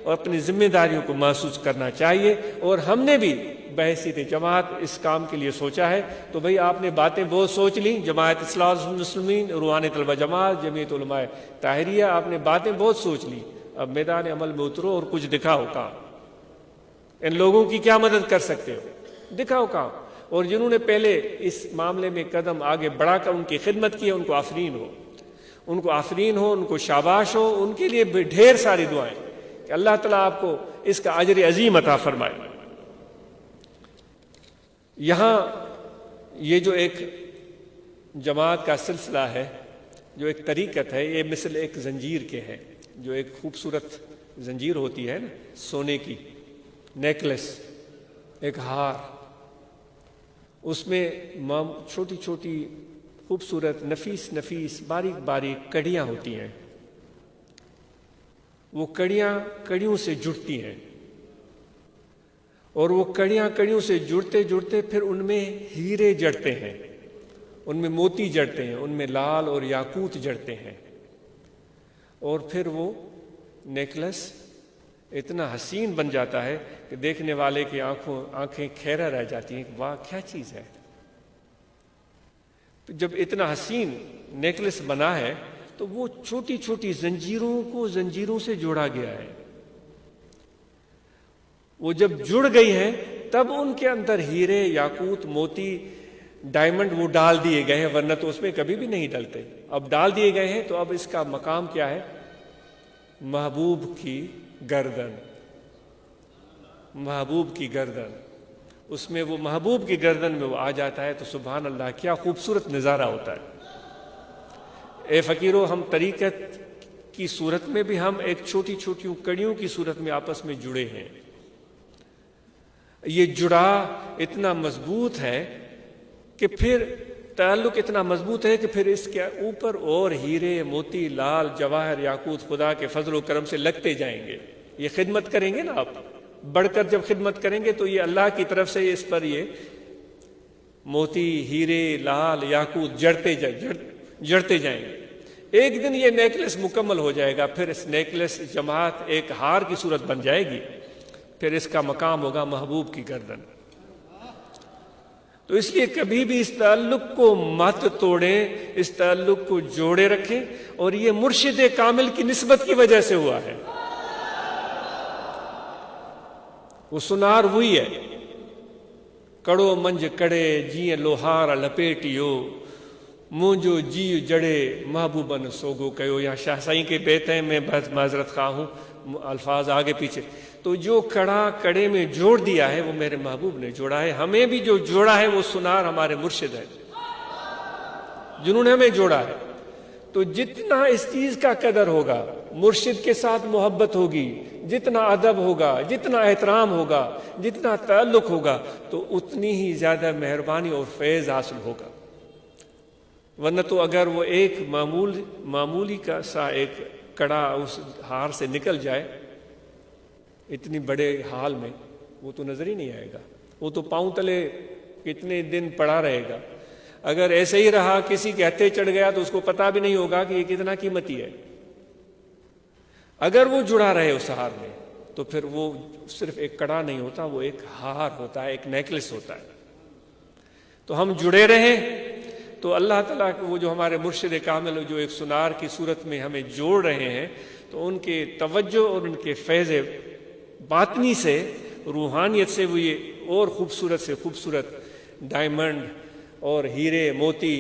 اور اپنی ذمہ داریوں کو محسوس کرنا چاہیے، اور ہم نے بھی بحیثیت جماعت اس کام کے لیے سوچا ہے۔ تو بھئی آپ نے باتیں بہت سوچ لیں، جماعت اصلاح المسلمین، روحانی طلبہ جماعت، جمعیت علماء طاہریہ، آپ نے باتیں بہت سوچ لی، اب میدان عمل میں اترو اور کچھ دکھاؤ کام۔ ان لوگوں کی کیا مدد کر سکتے ہو؟ دکھاؤ کام۔ اور جنہوں نے پہلے اس معاملے میں قدم آگے بڑھا کر ان کی خدمت کی ہے ان کو آفرین ہو، ان کو آفرین ہو، ان کو شاباش ہو، ان کے لیے بھی ڈھیر ساری دعائیں کہ اللہ تعالیٰ آپ کو اس کا اجر عظیم عطا فرمائے۔ یہاں یہ جو ایک جماعت کا سلسلہ ہے، جو ایک طریقت ہے، یہ مثل ایک زنجیر کے ہے، جو ایک خوبصورت زنجیر ہوتی ہے نا سونے کی، نیکلس، ایک ہار، اس میں چھوٹی چھوٹی خوبصورت نفیس نفیس باریک باریک کڑیاں ہوتی ہیں۔ وہ کڑیاں کڑیوں سے جڑتی ہیں اور وہ کڑیوں سے جڑتے جڑتے پھر ان میں ہیرے جڑتے ہیں، ان میں موتی جڑتے ہیں، ان میں لال اور یاقوت جڑتے ہیں، اور پھر وہ نیکلس اتنا حسین بن جاتا ہے کہ دیکھنے والے کی آنکھیں کھیرا رہ جاتی ہیں کہ واہ کیا چیز ہے۔ جب اتنا حسین نیکلس بنا ہے تو وہ چھوٹی چھوٹی زنجیروں کو زنجیروں سے جوڑا گیا ہے، وہ جب جڑ گئی ہیں تب ان کے اندر ہیرے، یاقوت، موتی، ڈائمنڈ وہ ڈال دیے گئے ہیں، ورنہ تو اس میں کبھی بھی نہیں ڈلتے۔ اب ڈال دیے گئے ہیں تو اب اس کا مقام کیا ہے؟ محبوب کی گردن، محبوب کی گردن، اس میں وہ محبوب کی گردن میں وہ آ جاتا ہے تو سبحان اللہ کیا خوبصورت نظارہ ہوتا ہے۔ اے فقیرو، ہم طریقت کی صورت میں بھی ہم ایک چھوٹی چھوٹی کڑیوں کی صورت میں آپس میں جڑے ہیں۔ یہ جڑا اتنا مضبوط ہے کہ پھر تعلق اتنا مضبوط ہے کہ پھر اس کے اوپر اور ہیرے، موتی، لال، جواہر، یاقوت خدا کے فضل و کرم سے لگتے جائیں گے۔ یہ خدمت کریں گے نا آپ، بڑھ کر جب خدمت کریں گے تو یہ اللہ کی طرف سے اس پر یہ موتی، ہیرے، لال، یاقوت جڑتے جائیں گے۔ ایک دن یہ نیکلس مکمل ہو جائے گا، پھر اس نیکلس جماعت ایک ہار کی صورت بن جائے گی، پھر اس کا مقام ہوگا محبوب کی گردن۔ تو اس لیے کبھی بھی اس تعلق کو مت توڑیں، اس تعلق کو جوڑے رکھیں، اور یہ مرشد کامل کی نسبت کی وجہ سے ہوا ہے۔ وہ سنار وہی ہے، کڑو منج کڑے جی لوہار لپیٹیو، مونجو جی جڑے محبوبن سوگو کہو۔ یا شاہ سائیں کے بیت ہیں، میں بہت معذرت خواہ ہوں، الفاظ آگے پیچھے۔ تو جو کڑا کڑے میں جوڑ دیا ہے وہ میرے محبوب نے جوڑا ہے، ہمیں بھی جو جوڑا ہے وہ سنار ہمارے مرشد ہے جنہوں نے ہمیں جوڑا ہے۔ تو جتنا اس چیز کا قدر ہوگا، مرشد کے ساتھ محبت ہوگی، جتنا ادب ہوگا، جتنا احترام ہوگا، جتنا تعلق ہوگا، تو اتنی ہی زیادہ مہربانی اور فیض حاصل ہوگا۔ ورنہ تو اگر وہ ایک معمولی کا سا ایک کڑا اس ہار سے نکل جائے اتنی بڑے حال میں، وہ تو نظر ہی نہیں آئے گا، وہ تو پاؤں تلے کتنے دن پڑا رہے گا۔ اگر ایسے ہی رہا، کسی کے ہتھے چڑھ گیا تو اس کو پتہ بھی نہیں ہوگا کہ یہ کتنا قیمتی ہے۔ اگر وہ جڑا رہے اس ہار میں تو پھر وہ صرف ایک کڑا نہیں ہوتا، وہ ایک ہار ہوتا ہے، ایک نیکلس ہوتا ہے۔ تو ہم جڑے رہیں تو اللہ تعالیٰ وہ جو ہمارے مرشد کامل جو ایک سنار کی صورت میں ہمیں جوڑ رہے ہیں، تو ان کے توجہ اور ان کے فیض باطنی سے، روحانیت سے وہ یہ اور خوبصورت سے خوبصورت ڈائمنڈ اور ہیرے، موتی،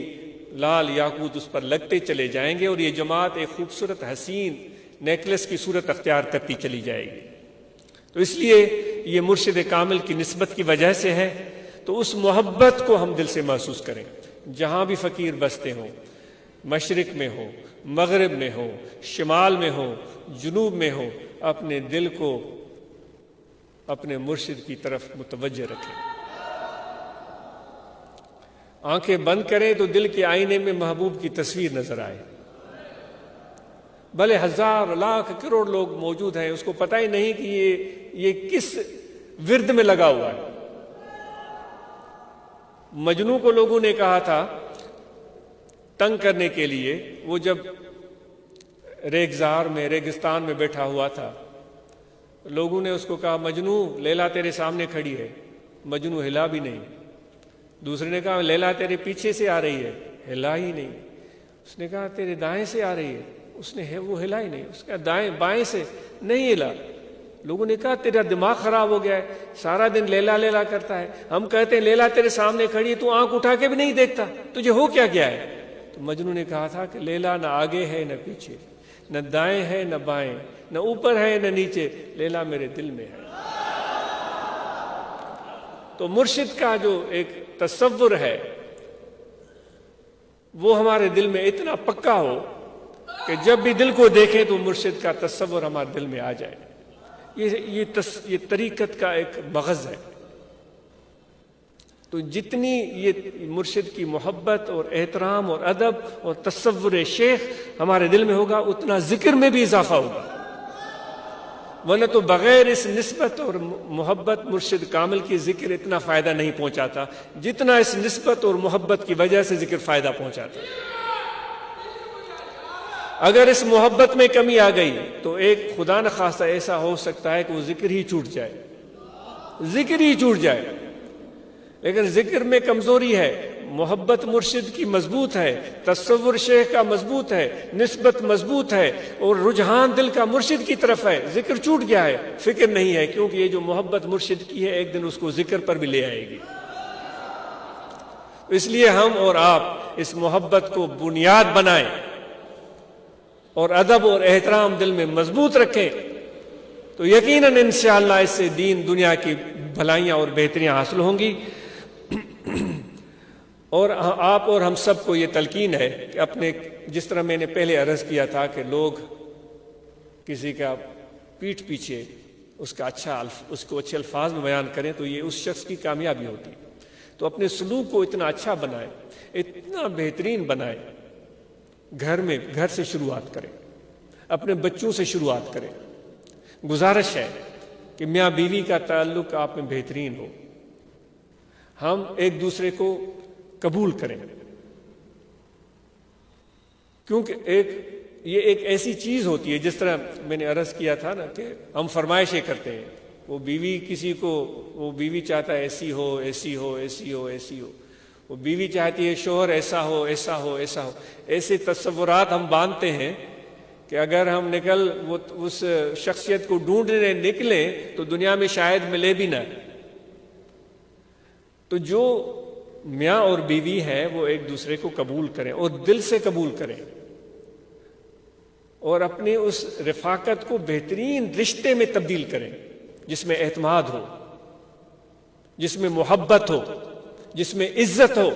لال، یاقوت اس پر لگتے چلے جائیں گے، اور یہ جماعت ایک خوبصورت حسین نیکلس کی صورت اختیار کرتی چلی جائے گی۔ تو اس لیے یہ مرشد کامل کی نسبت کی وجہ سے ہے۔ تو اس محبت کو ہم دل سے محسوس کریں، جہاں بھی فقیر بستے ہوں، مشرق میں ہو، مغرب میں ہو، شمال میں ہو، جنوب میں ہو، اپنے دل کو اپنے مرشد کی طرف متوجہ رکھیں۔ آنکھیں بند کریں تو دل کے آئینے میں محبوب کی تصویر نظر آئے۔ بھلے ہزار، لاکھ، کروڑ لوگ موجود ہیں، اس کو پتہ ہی نہیں کہ یہ کس ورد میں لگا ہوا ہے۔ مجنوں کو لوگوں نے کہا تھا تنگ کرنے کے لیے، وہ جب ریگزار میں، ریگستان میں بیٹھا ہوا تھا، لوگوں نے اس کو کہا مجنوں لیلا تیرے سامنے کھڑی ہے، مجنوں ہلا بھی نہیں۔ دوسرے نے کہا لیلا تیرے پیچھے سے آ رہی ہے، ہلا ہی نہیں۔ اس نے کہا تیرے دائیں سے آ رہی ہے، اس نے وہ ہلا ہی نہیں۔ اس کا دائیں بائیں سے نہیں ہلا۔ لوگوں نے کہا تیرا دماغ خراب ہو گیا ہے، سارا دن لیلا لیلا کرتا ہے، ہم کہتے ہیں لیلا تیرے سامنے کھڑی ہے، تو آنکھ اٹھا کے بھی نہیں دیکھتا، تجھے ہو کیا گیا ہے؟ تو مجنوں نے کہا تھا کہ لیلا نہ آگے ہے نہ پیچھے، نہ دائیں ہے نہ بائیں، نہ اوپر ہے نہ نیچے، لیلا میرے دل میں ہے۔ تو مرشد کا جو ایک تصور ہے وہ ہمارے دل میں اتنا پکا ہو کہ جب بھی دل کو دیکھیں تو مرشد کا تصور ہمارے دل میں آ جائے۔ یہ طریقت کا ایک مغز ہے۔ تو جتنی یہ مرشد کی محبت اور احترام اور ادب اور تصور شیخ ہمارے دل میں ہوگا، اتنا ذکر میں بھی اضافہ ہوگا، ورنہ تو بغیر اس نسبت اور محبت مرشد کامل کی ذکر اتنا فائدہ نہیں پہنچاتا جتنا اس نسبت اور محبت کی وجہ سے ذکر فائدہ پہنچاتا. اگر اس محبت میں کمی آ گئی تو ایک خدا نخواستہ ایسا ہو سکتا ہے کہ وہ ذکر ہی چھوٹ جائے، ذکر ہی چھوٹ جائے. لیکن ذکر میں کمزوری ہے، محبت مرشد کی مضبوط ہے، تصور شیخ کا مضبوط ہے، نسبت مضبوط ہے، اور رجحان دل کا مرشد کی طرف ہے. ذکر چھوٹ گیا ہے، فکر نہیں ہے، کیونکہ یہ جو محبت مرشد کی ہے ایک دن اس کو ذکر پر بھی لے آئے گی. اس لیے ہم اور آپ اس محبت کو بنیاد بنائیں اور ادب اور احترام دل میں مضبوط رکھیں، تو یقیناً انشاءاللہ اس سے دین دنیا کی بھلائیاں اور بہتریاں حاصل ہوں گی. اور آپ اور ہم سب کو یہ تلقین ہے کہ اپنے، جس طرح میں نے پہلے عرض کیا تھا کہ لوگ کسی کا پیٹھ پیچھے اس کو اچھے الفاظ میں بیان کریں تو یہ اس شخص کی کامیابی ہوتی. تو اپنے سلوک کو اتنا اچھا بنائیں، اتنا بہترین بنائیں. گھر سے شروعات کریں، اپنے بچوں سے شروعات کریں. گزارش ہے کہ میاں بیوی کا تعلق آپ میں بہترین ہو، ہم ایک دوسرے کو قبول کریں، کیونکہ یہ ایک ایسی چیز ہوتی ہے، جس طرح میں نے عرض کیا تھا نا کہ ہم فرمائشیں کرتے ہیں. وہ بیوی چاہتا ہے ایسی ہو ایسی ہو ایسی ہو ایسی ہو، وہ بیوی چاہتی ہے شوہر ایسا ہو ایسا ہو ایسا ہو. ایسے تصورات ہم باندھتے ہیں کہ اگر ہم اس شخصیت کو ڈھونڈنے نکلیں تو دنیا میں شاید ملے بھی نہ. تو جو میاں اور بیوی ہے وہ ایک دوسرے کو قبول کریں اور دل سے قبول کریں، اور اپنی اس رفاقت کو بہترین رشتے میں تبدیل کریں جس میں اعتماد ہو، جس میں محبت ہو، جس میں عزت ہو.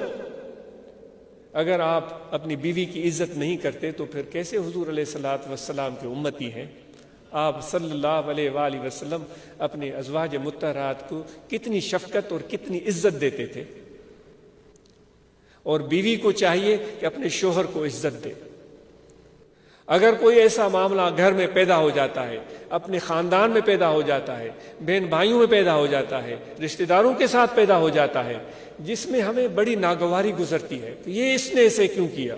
اگر آپ اپنی بیوی کی عزت نہیں کرتے تو پھر کیسے حضور علیہ الصلوۃ والسلام کے امتی ہیں؟ آپ صلی اللہ علیہ وآلہ وسلم اپنے ازواج مطہرات کو کتنی شفقت اور کتنی عزت دیتے تھے، اور بیوی کو چاہیے کہ اپنے شوہر کو عزت دے. اگر کوئی ایسا معاملہ گھر میں پیدا ہو جاتا ہے، اپنے خاندان میں پیدا ہو جاتا ہے، بہن بھائیوں میں پیدا ہو جاتا ہے، رشتہ داروں کے ساتھ پیدا ہو جاتا ہے، جس میں ہمیں بڑی ناگواری گزرتی ہے کہ یہ اس نے ایسے کیوں کیا،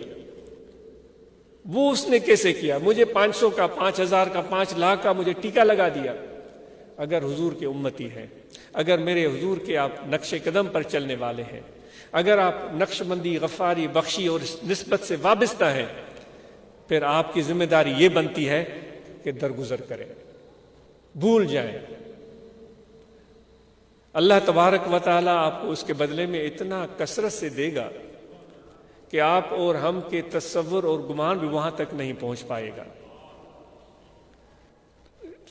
وہ اس نے کیسے کیا، مجھے 500 کا 5000 کا 5 لاکھ کا مجھے ٹیکہ لگا دیا. اگر حضور کے امتی ہیں، اگر میرے حضور کے آپ نقش قدم پر چلنے والے ہیں، اگر آپ نقش بندی، غفاری، بخشی اور نسبت سے وابستہ ہیں، پھر آپ کی ذمہ داری یہ بنتی ہے کہ درگزر کریں، بھول جائیں. اللہ تبارک و تعالیٰ آپ کو اس کے بدلے میں اتنا کثرت سے دے گا کہ آپ اور ہم کے تصور اور گمان بھی وہاں تک نہیں پہنچ پائے گا.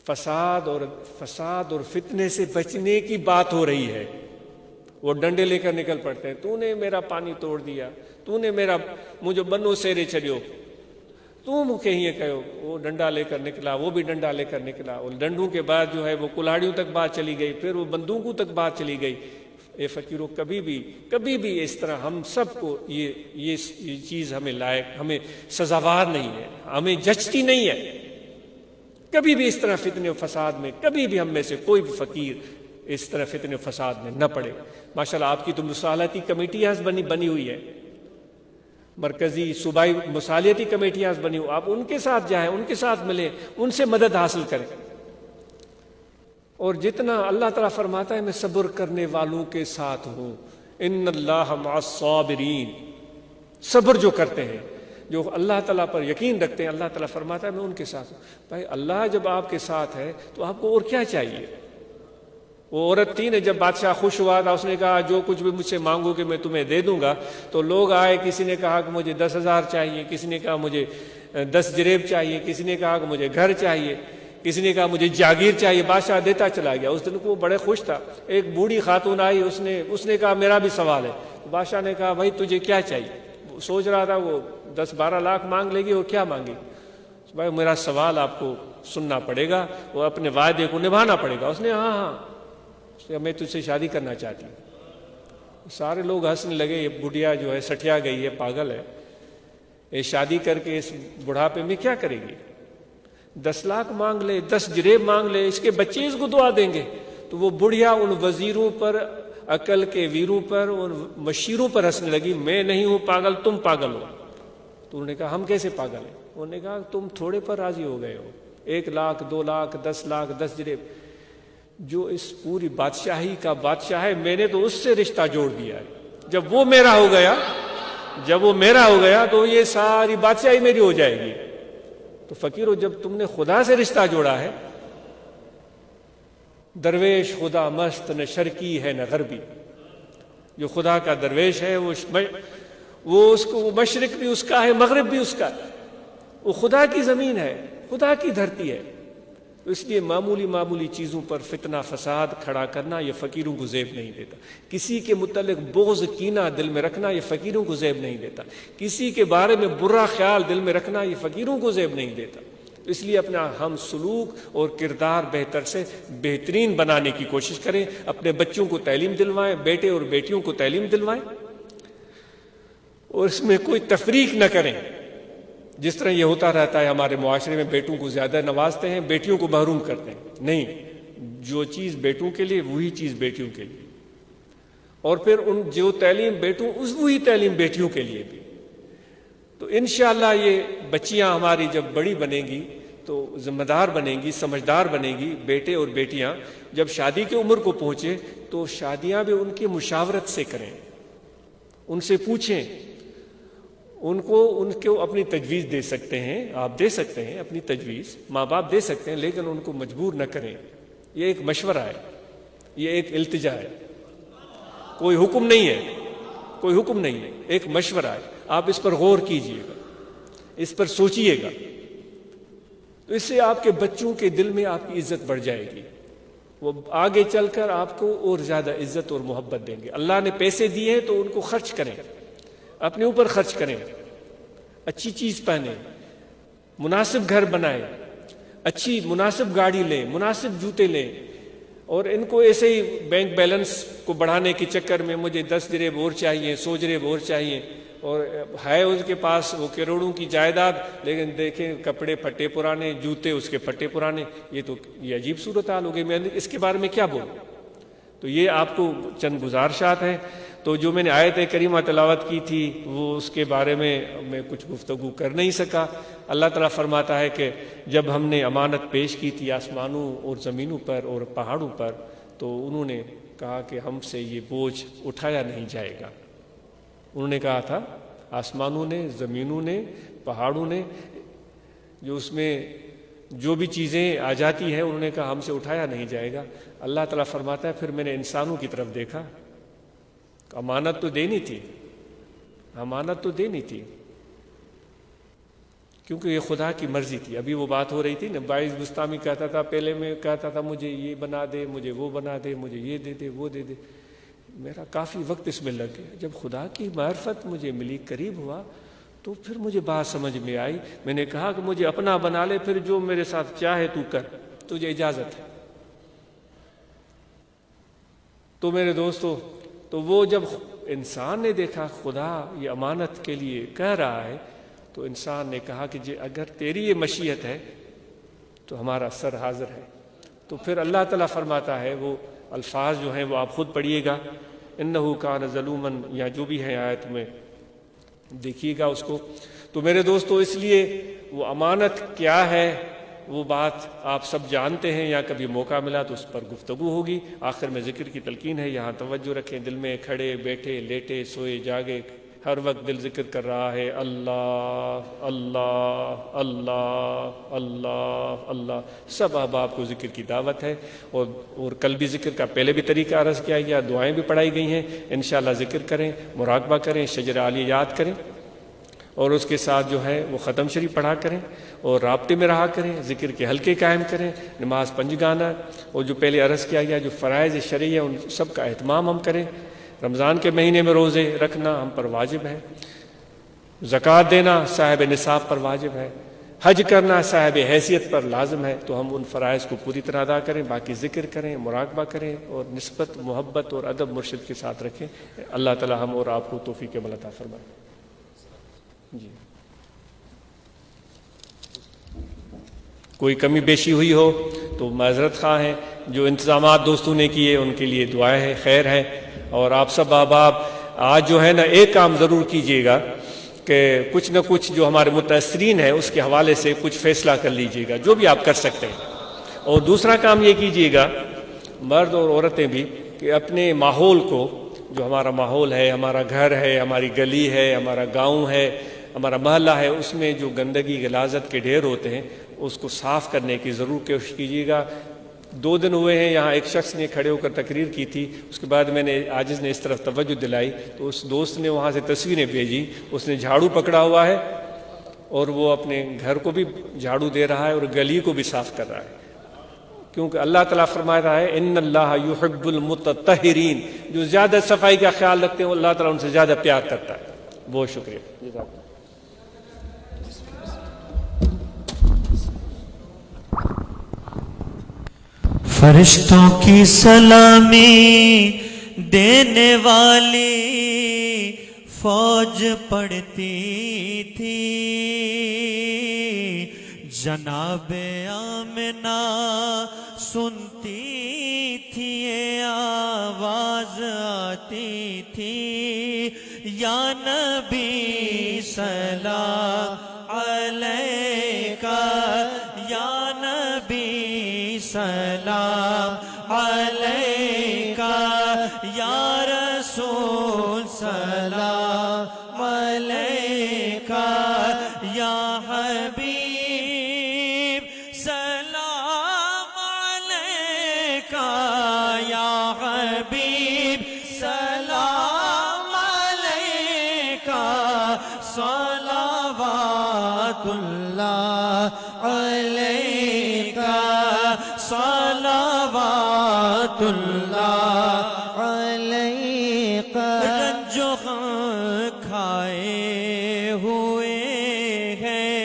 فساد اور فتنے سے بچنے کی بات ہو رہی ہے. وہ ڈنڈے لے کر نکل پڑتے ہیں، تو نے میرا پانی توڑ دیا، تو نے مجھے بنو سیرے چڑھیو، تو مکھے ہی کہو. وہ ڈنڈا لے کر نکلا، وہ بھی ڈنڈا لے کر نکلا، اور ڈنڈوں کے بعد جو ہے وہ کلاڑیوں تک بات چلی گئی، پھر وہ بندوقوں تک بات چلی گئی. اے فقیروں، کبھی بھی اس طرح ہم سب کو یہ چیز ہمیں لائق، ہمیں سزاوار نہیں ہے، ہمیں جچتی نہیں ہے. کبھی بھی اس طرح فتنے و فساد میں کبھی بھی ہم میں سے کوئی بھی فقیر اس طرح فتنے و فساد میں نہ پڑے. ماشاءاللہ آپ کی تو مصالحتی کمیٹیاں بنی ہوئی ہے، مرکزی صوبائی مصالحتی کمیٹیاں بنی ہوئی، آپ ان کے ساتھ جائیں، ان کے ساتھ ملیں، ان سے مدد حاصل کریں. اور جتنا اللہ تعالیٰ فرماتا ہے میں صبر کرنے والوں کے ساتھ ہوں، ان اللہ مع الصابرین. صبر جو کرتے ہیں، جو اللہ تعالیٰ پر یقین رکھتے ہیں، اللہ تعالیٰ فرماتا ہے میں ان کے ساتھ ہوں. بھائی اللہ جب آپ کے ساتھ ہے تو آپ کو اور کیا چاہیے؟ وہ عورت تھی نا، جب بادشاہ خوش ہوا تھا، اس نے کہا جو کچھ بھی مجھ سے مانگو کہ میں تمہیں دے دوں گا. تو لوگ آئے، کسی نے کہا کہ مجھے 10,000 چاہیے، کسی نے کہا مجھے 10 جریب چاہیے، کسی نے کہا کہ مجھے گھر چاہیے، کسی نے کہا مجھے جاگیر چاہیے. بادشاہ دیتا چلا گیا. اس دن کو وہ بڑے خوش تھا. ایک بوڑھی خاتون آئی، اس نے کہا میرا بھی سوال ہے. بادشاہ نے کہا بھائی تجھے کیا چاہیے؟ وہ سوچ رہا تھا وہ 10-12 لاکھ مانگ لے گی اور کیا مانگی. بھائی میرا سوال آپ کو سننا پڑے گا، وہ اپنے وعدے کو نبھانا پڑے گا. اس نے ہاں میں تجھ سے شادی کرنا چاہتی ہوں. سارے لوگ ہنسنے لگے، یہ بڑھیا جو ہے سٹیا گئی ہے، پاگل ہے، یہ شادی کر کے اس بڑھاپے میں کیا کرے گی. 10 لاکھ مانگ لے، 10 جریب مانگ لے، اس کے بچے اس کو دعا دیں گے۔ تو وہ بڑھیا ان وزیروں پر، عقل کے ویروں پر، ان مشیروں پر ہنسنے لگی، میں نہیں ہوں پاگل، تم پاگل ہو۔ تو انہوں نے کہا ہم کیسے پاگل ہیں؟ انہوں نے کہا تم تھوڑے پر راضی ہو گئے ہو، 1 لاکھ 2 لاکھ 10 لاکھ 10 جریب، جو اس پوری بادشاہی کا بادشاہ ہے، میں نے تو اس سے رشتہ جوڑ دیا ہے۔ جب وہ میرا ہو گیا تو یہ ساری بادشاہی میری ہو جائے گی۔ تو فقیرو، جب تم نے خدا سے رشتہ جوڑا ہے، درویش خدا مست نہ شرقی ہے نہ غربی، جو خدا کا درویش ہے وہ اس کو، وہ مشرق بھی اس کا ہے، مغرب بھی اس کا ہے، وہ خدا کی زمین ہے، خدا کی دھرتی ہے۔ تو اس لیے معمولی چیزوں پر فتنہ فساد کھڑا کرنا یہ فقیروں کو زیب نہیں دیتا۔ کسی کے متعلق بغض کینہ دل میں رکھنا یہ فقیروں کو زیب نہیں دیتا۔ کسی کے بارے میں برا خیال دل میں رکھنا یہ فقیروں کو زیب نہیں دیتا۔ اس لیے اپنا ہم سلوک اور کردار بہتر سے بہترین بنانے کی کوشش کریں، اپنے بچوں کو تعلیم دلوائیں، بیٹے اور بیٹیوں کو تعلیم دلوائیں، اور اس میں کوئی تفریق نہ کریں۔ جس طرح یہ ہوتا رہتا ہے ہمارے معاشرے میں، بیٹوں کو زیادہ نوازتے ہیں، بیٹیوں کو محروم کرتے ہیں۔ نہیں، جو چیز بیٹوں کے لیے وہی چیز بیٹیوں کے لیے، اور پھر جو تعلیم بیٹوں وہی تعلیم بیٹیوں کے لیے بھی۔ تو انشاءاللہ یہ بچیاں ہماری جب بڑی بنیں گی تو ذمہ دار بنیں گی، سمجھدار بنیں گی۔ بیٹے اور بیٹیاں جب شادی کی عمر کو پہنچے تو شادیاں بھی ان کی مشاورت سے کریں، ان سے پوچھیں، ان کو اپنی تجویز دے سکتے ہیں، آپ دے سکتے ہیں اپنی تجویز، ماں باپ دے سکتے ہیں، لیکن ان کو مجبور نہ کریں۔ یہ ایک مشورہ ہے، یہ ایک التجا ہے، کوئی حکم نہیں ہے، ایک مشورہ ہے۔ آپ اس پر غور کیجئے گا، اس پر سوچئے گا، تو اس سے آپ کے بچوں کے دل میں آپ کی عزت بڑھ جائے گی، وہ آگے چل کر آپ کو اور زیادہ عزت اور محبت دیں گے۔ اللہ نے پیسے دیے ہیں تو ان کو خرچ کریں، اپنے اوپر خرچ کریں، اچھی چیز پہنیں، مناسب گھر بنائیں، اچھی مناسب گاڑی لیں، مناسب جوتے لیں، اور ان کو ایسے ہی بینک بیلنس کو بڑھانے کے چکر میں مجھے 10 جریب اور چاہیے، 100 جریب اور چاہیے، اور ہے اس کے پاس وہ کروڑوں کی جائیداد، لیکن دیکھیں کپڑے پھٹے پرانے، جوتے اس کے پھٹے پرانے، یہ عجیب صورتحال ہو گئی۔ میں اس کے بارے میں کیا بولوں؟ تو یہ آپ کو چند گزارشات ہیں۔ تو جو میں نے آیت کریمہ تلاوت کی تھی وہ اس کے بارے میں کچھ گفتگو کر نہیں سکا۔ اللہ تعالیٰ فرماتا ہے کہ جب ہم نے امانت پیش کی تھی آسمانوں اور زمینوں پر اور پہاڑوں پر، تو انہوں نے کہا کہ ہم سے یہ بوجھ اٹھایا نہیں جائے گا۔ انہوں نے کہا تھا، آسمانوں نے، زمینوں نے، پہاڑوں نے، جو اس میں جو بھی چیزیں آ جاتی ہیں، انہوں نے کہا ہم سے اٹھایا نہیں جائے گا۔ اللہ تعالیٰ فرماتا ہے پھر میں نے انسانوں کی طرف دیکھا، امانت تو دینی تھی، کیونکہ یہ خدا کی مرضی تھی۔ ابھی وہ بات ہو رہی تھی نا، باعث بستامی کہتا تھا، پہلے میں کہتا تھا مجھے یہ بنا دے، مجھے وہ بنا دے، مجھے یہ دے دے، وہ دے دے، میرا کافی وقت اس میں لگ گیا۔ جب خدا کی معرفت مجھے ملی، قریب ہوا، تو پھر مجھے بات سمجھ میں آئی۔ میں نے کہا کہ مجھے اپنا بنا لے، پھر جو میرے ساتھ چاہے تو کر، تجھے اجازت ہے۔ تو میرے دوستو، تو وہ جب انسان نے دیکھا خدا یہ امانت کے لیے کہہ رہا ہے، تو انسان نے کہا کہ اگر تیری یہ مشیت ہے تو ہمارا سر حاضر ہے۔ تو پھر اللہ تعالیٰ فرماتا ہے، وہ الفاظ جو ہیں وہ آپ خود پڑھیے گا، انہو کان ظلومن، یا جو بھی ہے آیت میں دیکھیے گا اس کو۔ تو میرے دوستو، اس لیے وہ امانت کیا ہے وہ بات آپ سب جانتے ہیں، یا کبھی موقع ملا تو اس پر گفتگو ہوگی۔ آخر میں ذکر کی تلقین ہے، یہاں توجہ رکھیں، دل میں کھڑے بیٹھے لیٹے سوئے جاگے ہر وقت دل ذکر کر رہا ہے، اللہ اللہ اللہ اللہ اللہ۔ سب احباب کو ذکر کی دعوت ہے، اور کل بھی ذکر کا پہلے بھی طریقہ عرض کیا گیا، دعائیں بھی پڑھائی گئی ہیں۔ انشاءاللہ ذکر کریں، مراقبہ کریں، شجر عالیہ یاد کریں، اور اس کے ساتھ جو ہے وہ ختم شریف پڑھا کریں، اور رابطے میں رہا کریں، ذکر کے حلقے قائم کریں، نماز 5 گانا، اور جو پہلے عرض کیا گیا جو فرائض شرعی ہیں ان سب کا اہتمام ہم کریں۔ رمضان کے مہینے میں روزے رکھنا ہم پر واجب ہے، زکوٰۃ دینا صاحب نصاب پر واجب ہے، حج کرنا صاحب حیثیت پر لازم ہے۔ تو ہم ان فرائض کو پوری طرح ادا کریں، باقی ذکر کریں، مراقبہ کریں، اور نسبت محبت اور ادب مرشد کے ساتھ رکھیں۔ اللہ تعالی ہم اور آپ کو توفیق عمل عطا فرمائے۔ جی کوئی کمی بیشی ہوئی ہو تو معذرت خواہ ہیں. جو انتظامات دوستوں نے کیے ان کے لیے دعائیں ہیں، خیر ہے. اور آپ سب احباب آج جو ہے نا ایک کام ضرور کیجیے گا کہ کچھ نہ کچھ جو ہمارے متاثرین ہیں اس کے حوالے سے کچھ فیصلہ کر لیجیے گا، جو بھی آپ کر سکتے ہیں. اور دوسرا کام یہ کیجیے گا مرد اور عورتیں بھی کہ اپنے ماحول کو، جو ہمارا ماحول ہے، ہمارا گھر ہے، ہماری گلی ہے، ہمارا گاؤں ہے، ہمارا محلہ ہے، اس میں جو گندگی غلاظت کے ڈھیر ہوتے ہیں اس کو صاف کرنے کی ضرور کوشش کیجیے گا. 2 دن ہوئے ہیں یہاں ایک شخص نے کھڑے ہو کر تقریر کی تھی، اس کے بعد میں نے عاجز نے اس طرف توجہ دلائی تو اس دوست نے وہاں سے تصویریں بھیجی. اس نے جھاڑو پکڑا ہوا ہے اور وہ اپنے گھر کو بھی جھاڑو دے رہا ہے اور گلی کو بھی صاف کر رہا ہے، کیونکہ اللہ تعالیٰ فرما رہا ہے ان اللہ یحب المتطہرین، جو زیادہ صفائی کا خیال رکھتے ہیں اللہ تعالیٰ ان سے زیادہ پیار کرتا ہے. بہت شکریہ. فرشتوں کی سلامی دینے والی فوج پڑتی تھی، جناب آمنہ سنتی تھی، یہ آواز آتی تھی، یا نبی سلام علیکہ، یا نبی سلام علیکہ، یا رسول سلام علیکہ، یا حبیب سلام علیکہ، یا حبیب سلام علیکہ، صلوات اللہ علیکہ، صلوات اللہ علیکہ. رنج و غم کھائے ہوئے ہیں،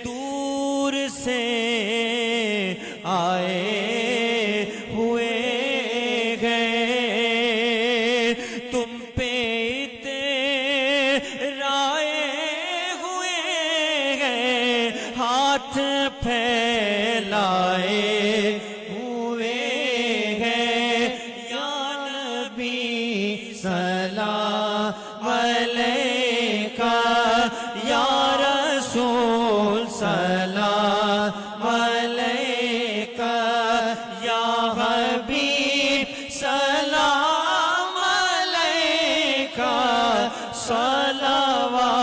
دور سے آئے ہوئے ہیں، تم پہ اترائے ہوئے ہیں، ہاتھ پھیلائے ہوئے ہیں، یا نبی سلام علیکہ، یا رسول سلام علیکہ، یا حبیب سلام علیکہ، صلوات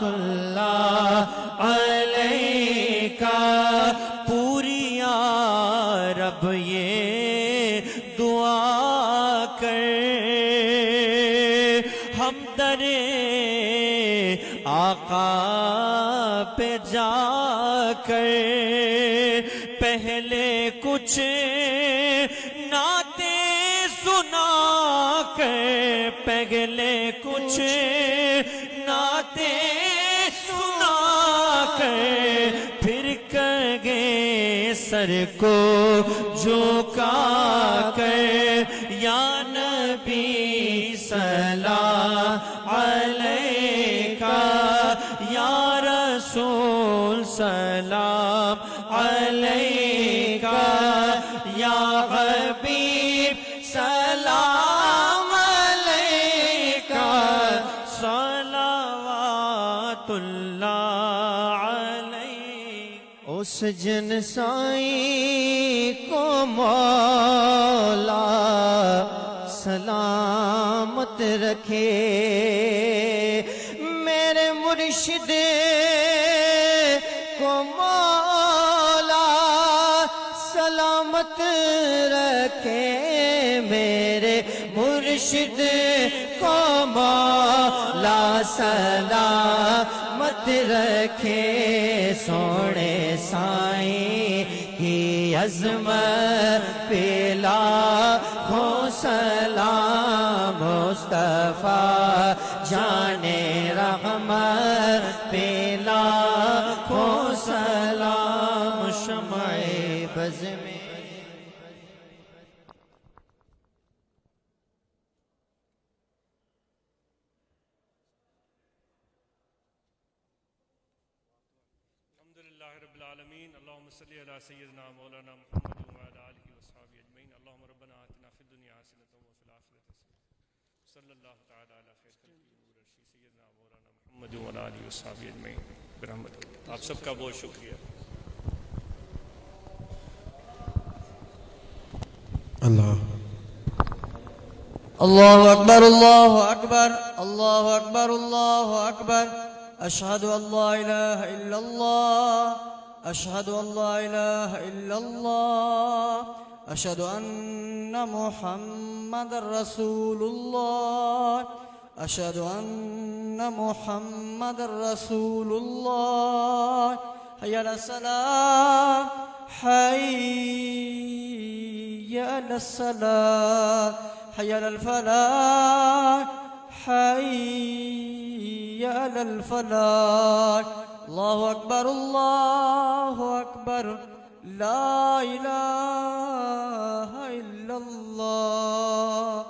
اللہ علیکہ. پوری عرب یہ دعا کر، ہم در آقا پہ جا کر پہلے کچھ نعتیں سنا کر، پہلے کچھ نعتیں سنا کر، پھر کگے سر کو جھکا کر، یا نبی سلام علیکہ، یا رسول سلام علیکہ، یا حبیب سلام علیکہ، صلوات اللہ علیکہ. اس جن سائی کو مولا سلامت رکھے، میرے مرشد کو مولا سلامت رکھے، میرے مرشد کو مولا سلامت رکھے. سونے سائیں کی عظمت پہ لاکھوں سلام، مصطفیٰ جان رحمت پہ لاکھوں سلام. شمع بز میں العالمين. اللهم صل على سيدنا مولانا محمد وعلى آله وصحبه أجمعين. اللهم ربنا آتنا في الدنيا حسنة وفي الآخرة حسنة. صلی اللہ تعالی علی خیر خلقہ نور عرشی سیدنا مولانا محمد وعلى آله وصحبه أجمعين برحمتہ. آپ سب کا بہت شکریہ. اللہ الله أكبر الله أكبر الله أكبر الله أكبر أشهد أن لا إله إلا الله أشهد أن لا إله إلا الله أشهد أن محمد رسول الله أشهد أن محمد رسول الله حي على الصلاة حي على الصلاة حي على الفلاح حي على الفلاح. الله أكبر الله أكبر لا إله إلا الله.